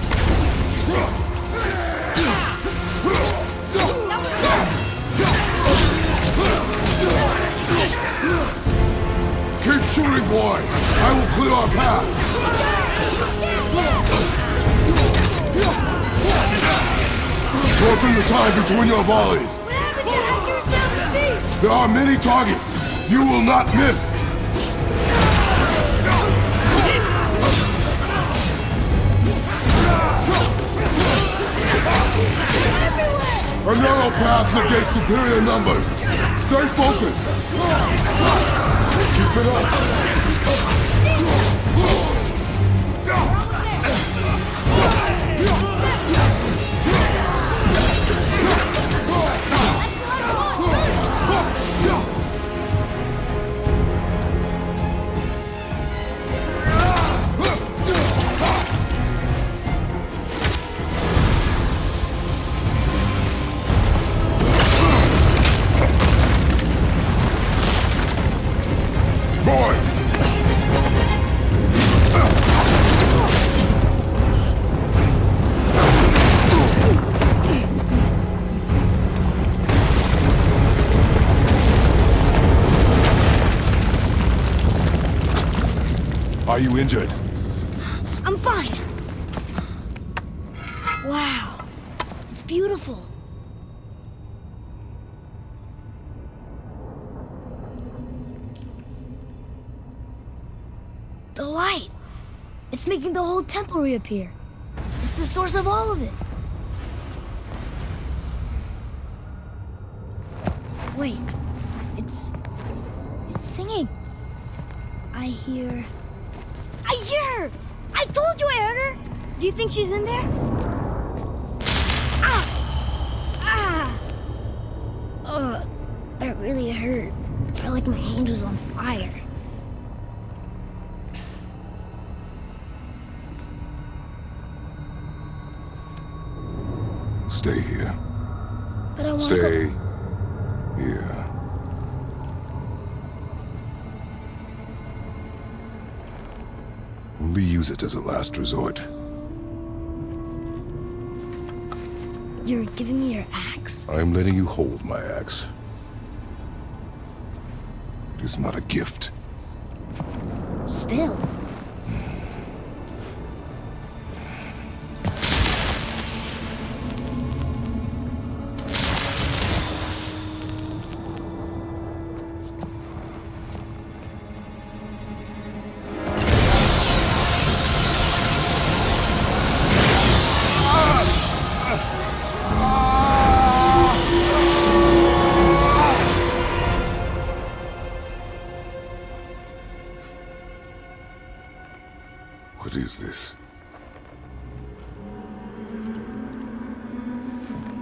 Keep shooting, boy! I will clear our path! Shorten the time between your volleys! What happened to Edgar's speed? There are many targets! You will not miss! A narrow path negates superior numbers! Stay focused! Keep it up! Are you injured? I'm fine. Wow. It's beautiful. The light. It's making the whole temple reappear. It's the source of all of it. Wait. It's singing. I hear her! I told you I heard her! Do you think she's in there? Ah! That really hurt. I felt like my hand was on fire. Stay here. But I want to Stay here. Only use it as a last resort. You're giving me your axe? I'm letting you hold my axe. It is not a gift. Still. What is this?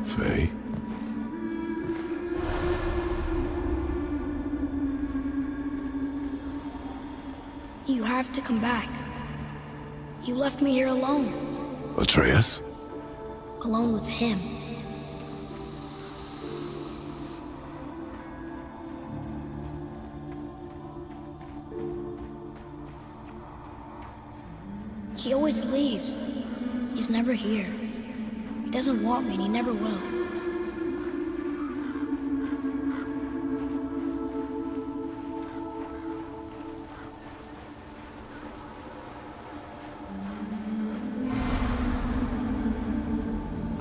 Faye? You have to come back. You left me here alone. Atreus? Alone with him. He always leaves. He's never here. He doesn't want me and he never will.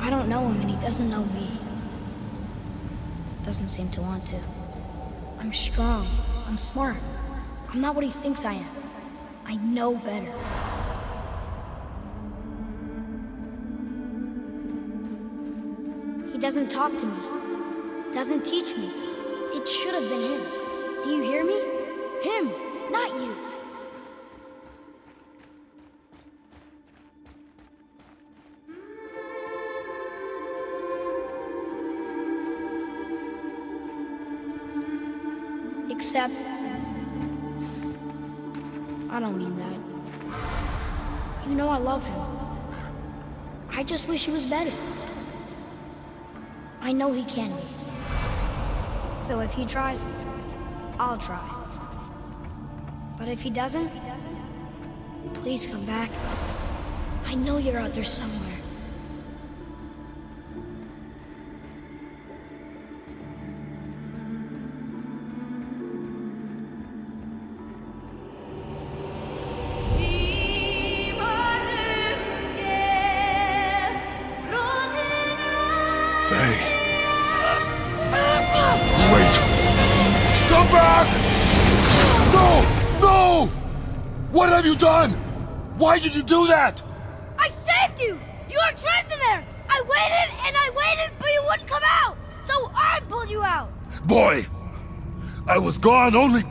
I don't know him and he doesn't know me. Doesn't seem to want to. I'm strong. I'm smart. I'm not what he thinks I am. I know better. He doesn't talk to me. doesn't teach me. It should have been him. Do you hear me? Him, not you. Except, I don't mean that. You know I love him. I just wish he was better. I know he can be. So if he tries, I'll try. But if he doesn't, please come back. I know you're out there somewhere. Wait. Come back! No! No! What have you done? Why did you do that? I saved you! You were trapped in there! I waited and I waited, but you wouldn't come out! So I pulled you out! Boy, I was gone only...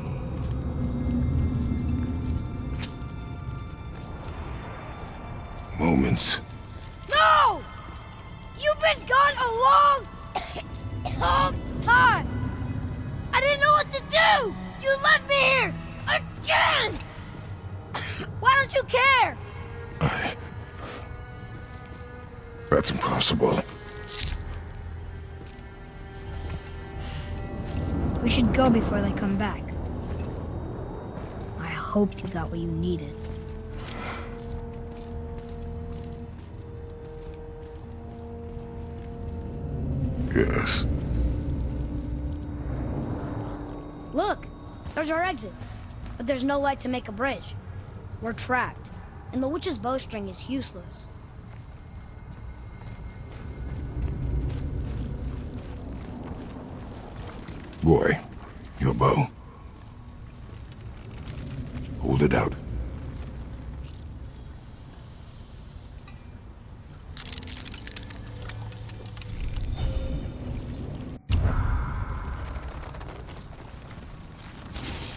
moments. No! You've been gone a long, long time! I didn't know what to do! You left me here! Again! Why don't you care? That's impossible. We should go before they come back. I hope you got what you needed. Yes. Look! There's our exit. But there's no light to make a bridge. We're trapped. And the witch's bowstring is useless. Boy, your bow. Hold it out.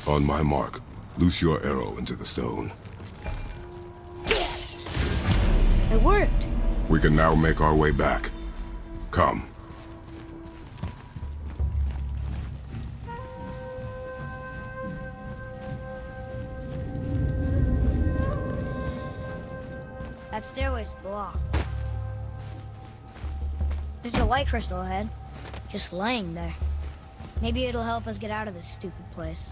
On my mark, loose your arrow into the stone. It worked. We can now make our way back. Come. That stairway's blocked. There's a light crystal ahead, just laying there. Maybe it'll help us get out of this stupid place.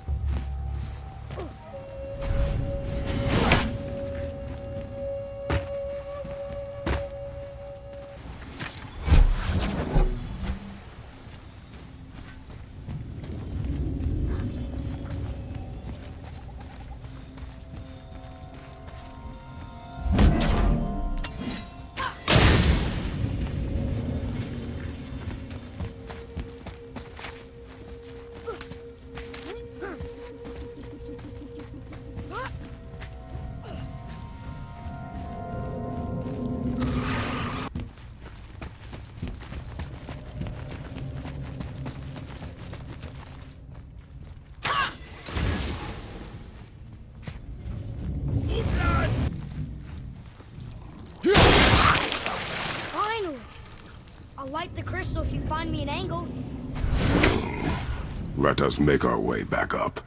I'll light the crystal if you find me an angle. Let us make our way back up.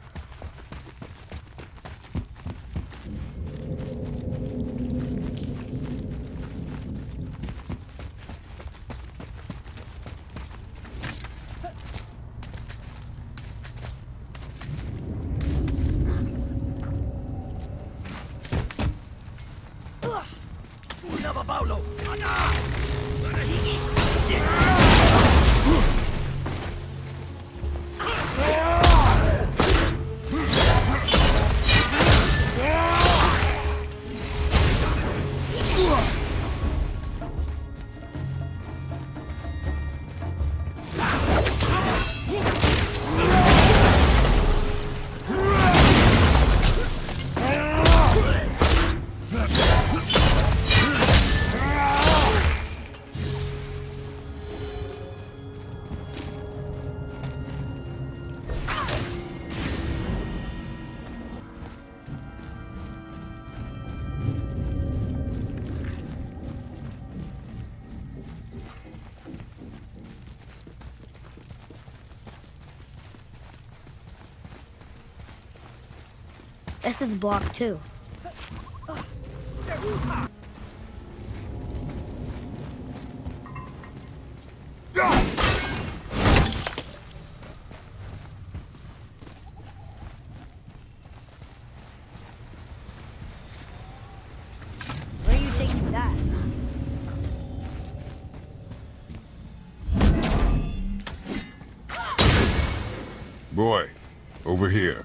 This is block 2. Where are you taking that? Boy, over here.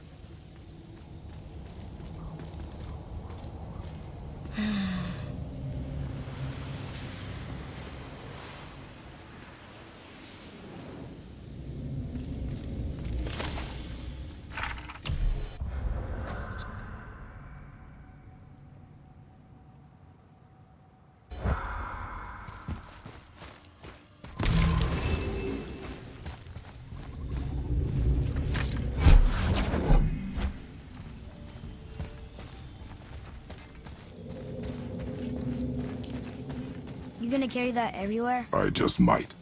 You gonna carry that everywhere? I just might.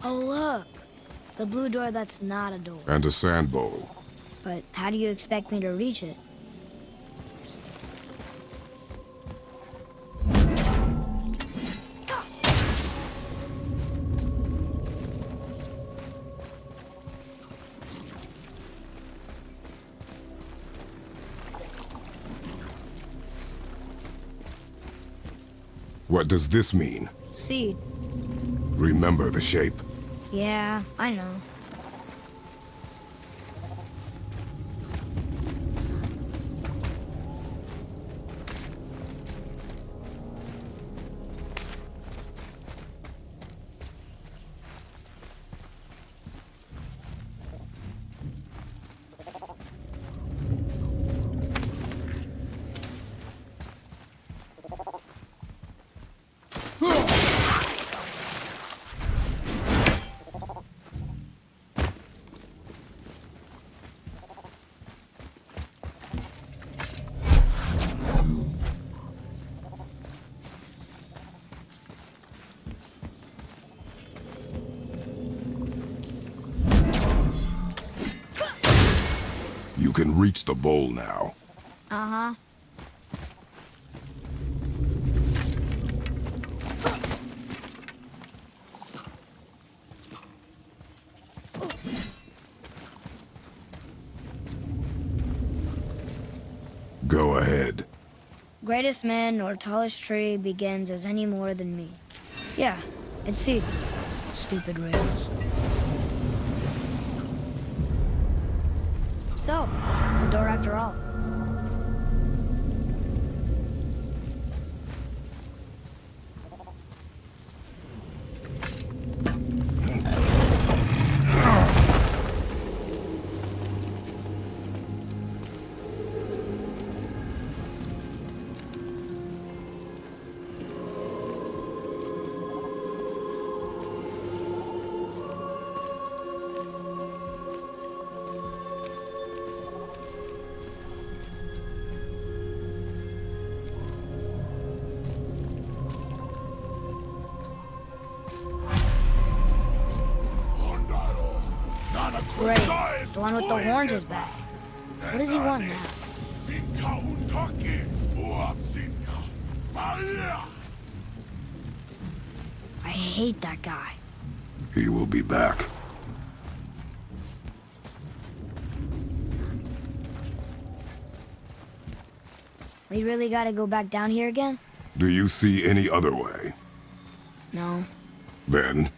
Oh, look. The blue door that's not a door. And a sand bowl. But how do you expect me to reach it? What does this mean? Seed. Remember the shape. Yeah, I know. You can reach the bowl now. Uh-huh. Go ahead. Greatest man or tallest tree begins as any more than me. Yeah, it's Seed. Stupid rails. So, it's a door after all. Great. The one with the horns is back. What does he want now? I hate that guy. He will be back. We really gotta go back down here again? Do you see any other way? No. Then,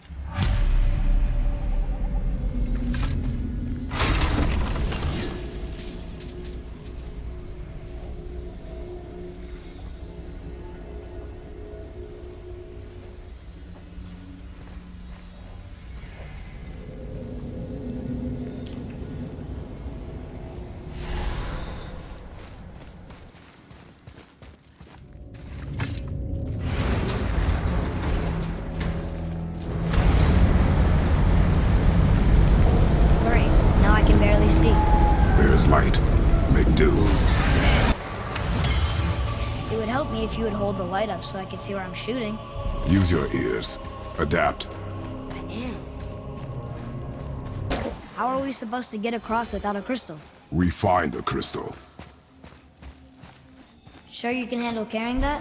Great. Now I can barely see. there's light. Make do. It would help me if you would hold the light up so I could see where I'm shooting. Use your ears. Adapt. I am. How are we supposed to get across without a crystal? We find a crystal. Sure you can handle carrying that?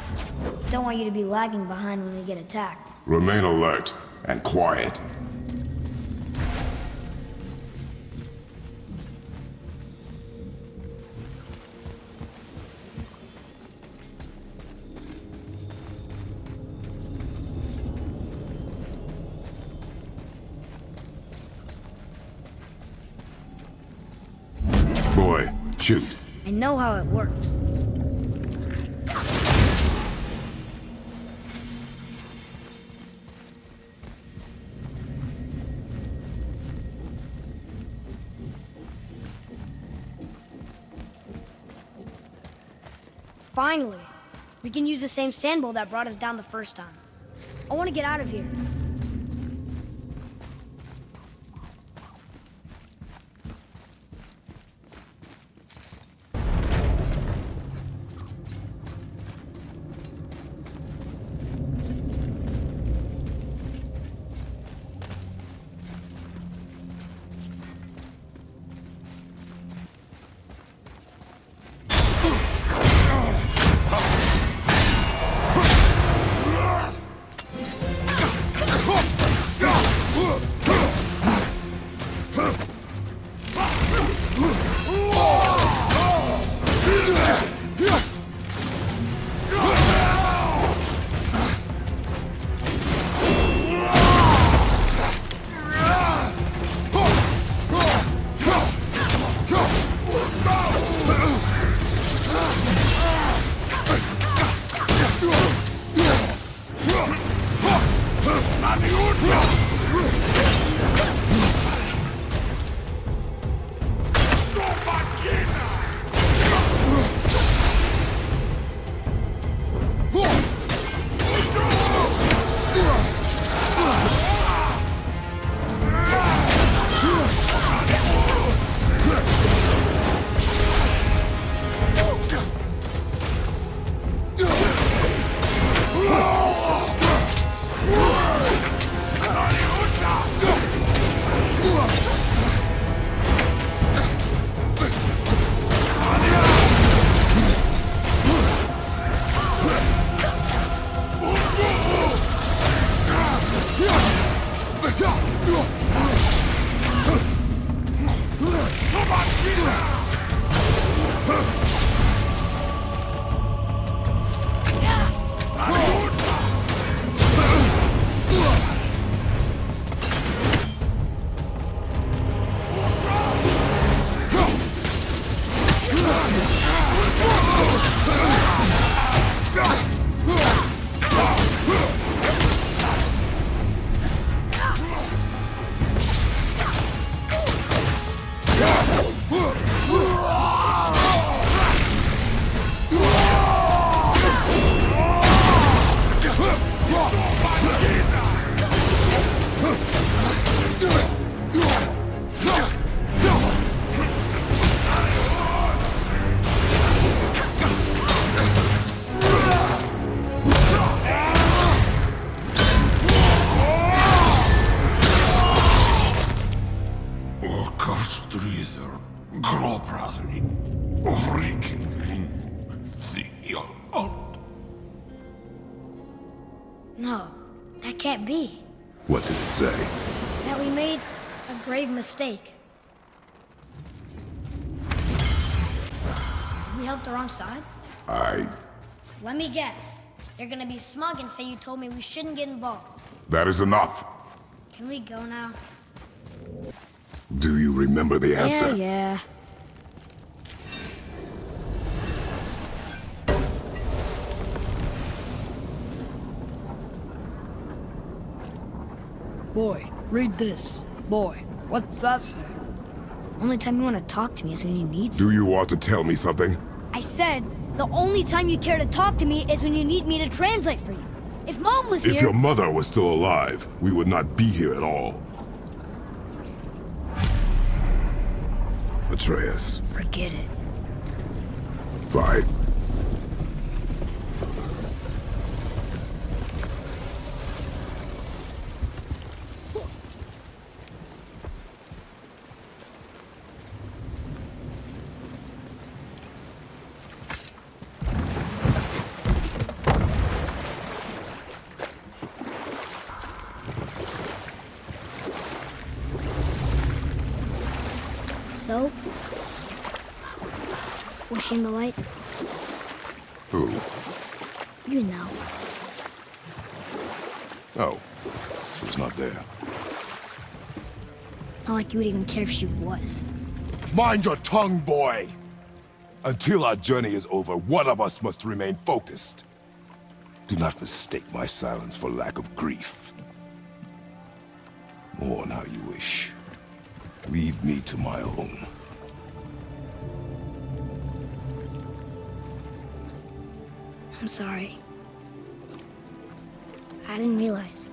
Don't want you to be lagging behind when we get attacked. Remain alert and quiet. Boy, shoot. I know how it works. Finally, we can use the same sandbowl that brought us down the first time. I want to get out of here. No, that can't be. What did it say? That we made a grave mistake. We helped the wrong side? Let me guess. You're gonna be smug and say you told me we shouldn't get involved. That is enough. Can we go now? Do you remember the answer? Yeah. Boy, read this. Boy, what's that say? Only time you want to talk to me is when you need Do you want to tell me something? I said, the only time you care to talk to me is when you need me to translate for you. If Mom was If here... your mother was still alive, we would not be here at all. Atreus. Forget it. Fine. So? Was she in the light? Who? You know. Oh, she was not there. Not like you would even care if she was. Mind your tongue, boy! Until our journey is over, one of us must remain focused. Do not mistake my silence for lack of grief. Mourn how you wish. Leave me to my own. I'm sorry. I didn't realize.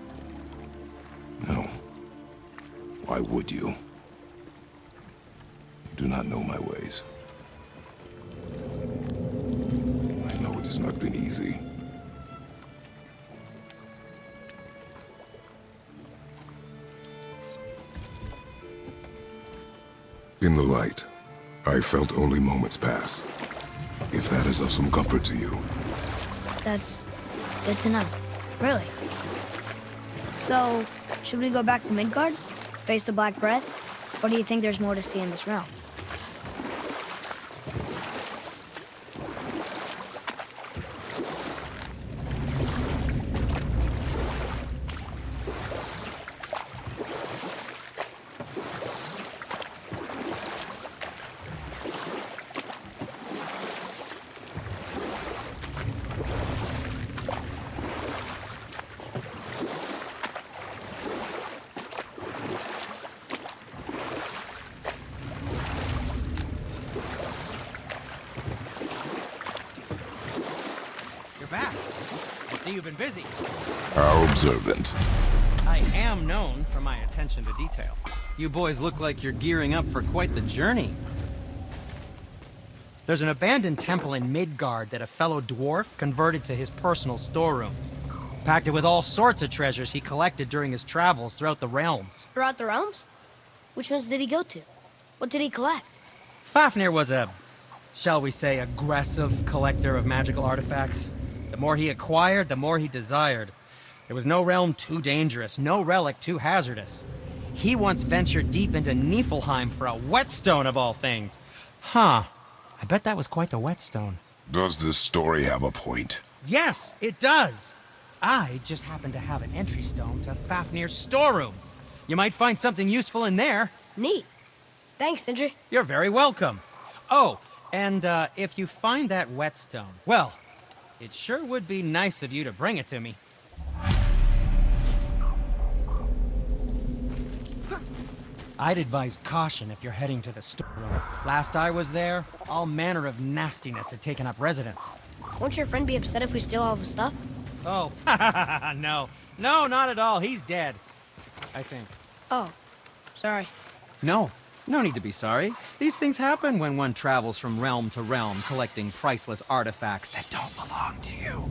No. Why would you? You do not know my ways. I know it has not been easy. In the light, I felt only moments pass. If that is of some comfort to you. That's good to know. Really. So, should we go back to Midgard? Face the Black Breath? Or do you think there's more to see in this realm? You're back. I see you've been busy. How observant. I am known for my attention to detail. You boys look like you're gearing up for quite the journey. There's an abandoned temple in Midgard that a fellow dwarf converted to his personal storeroom. Packed it with all sorts of treasures he collected during his travels throughout the realms. Throughout the realms? Which ones did he go to? What did he collect? Fafnir was a, shall we say, aggressive collector of magical artifacts. The more he acquired, the more he desired. There was no realm too dangerous, no relic too hazardous. He once ventured deep into Niflheim for a whetstone of all things. Huh. I bet that was quite the whetstone. Does this story have a point? Yes, it does. I just happen to have an entry stone to Fafnir's storeroom. You might find something useful in there. Neat. Thanks, Sindri. You're very welcome. Oh, and if you find that whetstone, well, it sure would be nice of you to bring it to me. I'd advise caution if you're heading to the storeroom. Last I was there, all manner of nastiness had taken up residence. Won't your friend be upset if we steal all of his stuff? Oh, no. No, not at all. He's dead. I think. Oh, sorry. No. No need to be sorry. These things happen when one travels from realm to realm, collecting priceless artifacts that don't belong to you.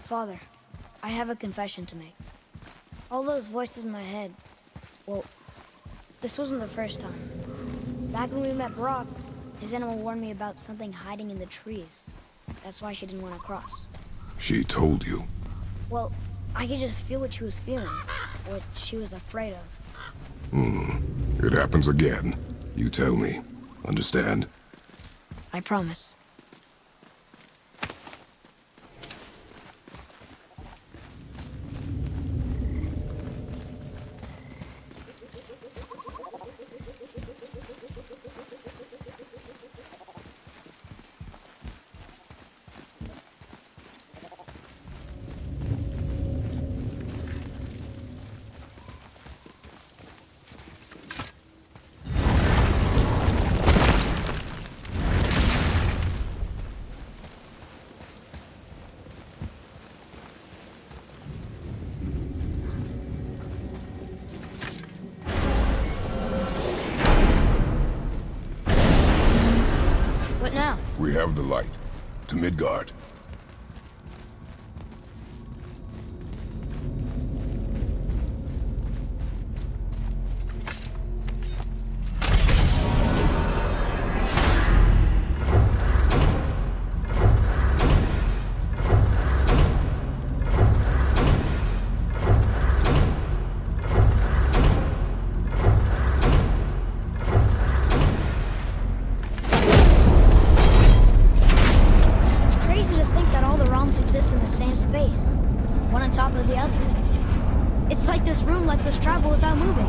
Father, I have a confession to make. All those voices in my head, well, this wasn't the first time. Back when we met Brock, his animal warned me about something hiding in the trees. That's why she didn't want to cross. She told you. Well, I could just feel what she was feeling, what she was afraid of. It happens again. You tell me. Understand? I promise. What now? We have the light. To Midgard. It's like this room lets us travel without moving.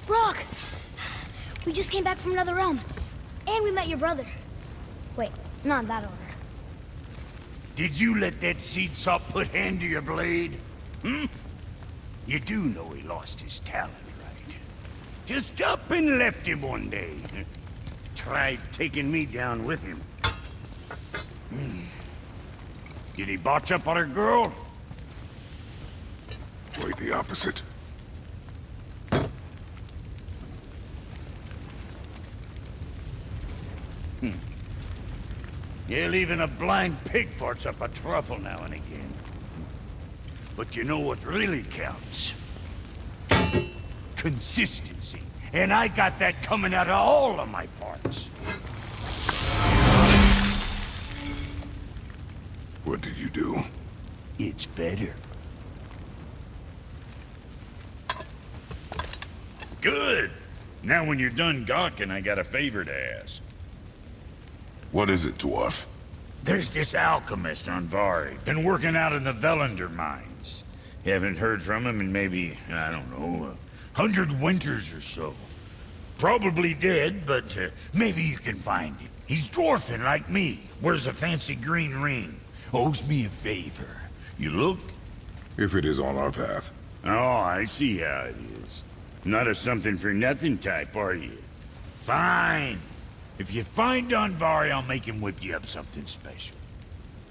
Rock! We just came back from another realm. And we met your brother. Wait, not in that order. Did you let that seed sop put hand to your blade? Hmm? You do know he lost his talent, right? Just up and left him one day. Tried taking me down with him. Did he botch up on her girl? Quite the opposite. Yeah, even a blind pig farts up a truffle now and again. But you know what really counts? Consistency. And I got that coming out of all of my parts. What did you do? It's better. Good. Now when you're done gawking, I got a favor to ask. What is it, dwarf? There's this alchemist on Vari. Been working out in the Velander mines. Haven't heard from him in maybe, I don't know, 100 winters or so. Probably dead, but maybe you can find him. He's dwarfing like me. Wears a fancy green ring. Owes me a favor. You look? If it is on our path. Oh, I see how it is. Not a something-for-nothing type, are you? Fine. If you find Donvari, I'll make him whip you up something special.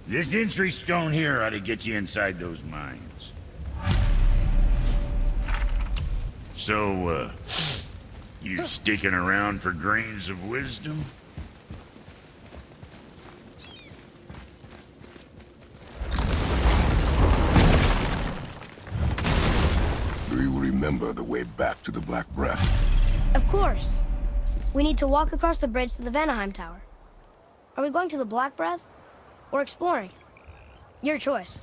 This entry stone here ought to get you inside those mines. So, you sticking around for grains of wisdom? Do you remember the way back to the Black Breath? Of course. We need to walk across the bridge to the Vanaheim Tower. Are we going to the Black Breath? Or exploring? Your choice.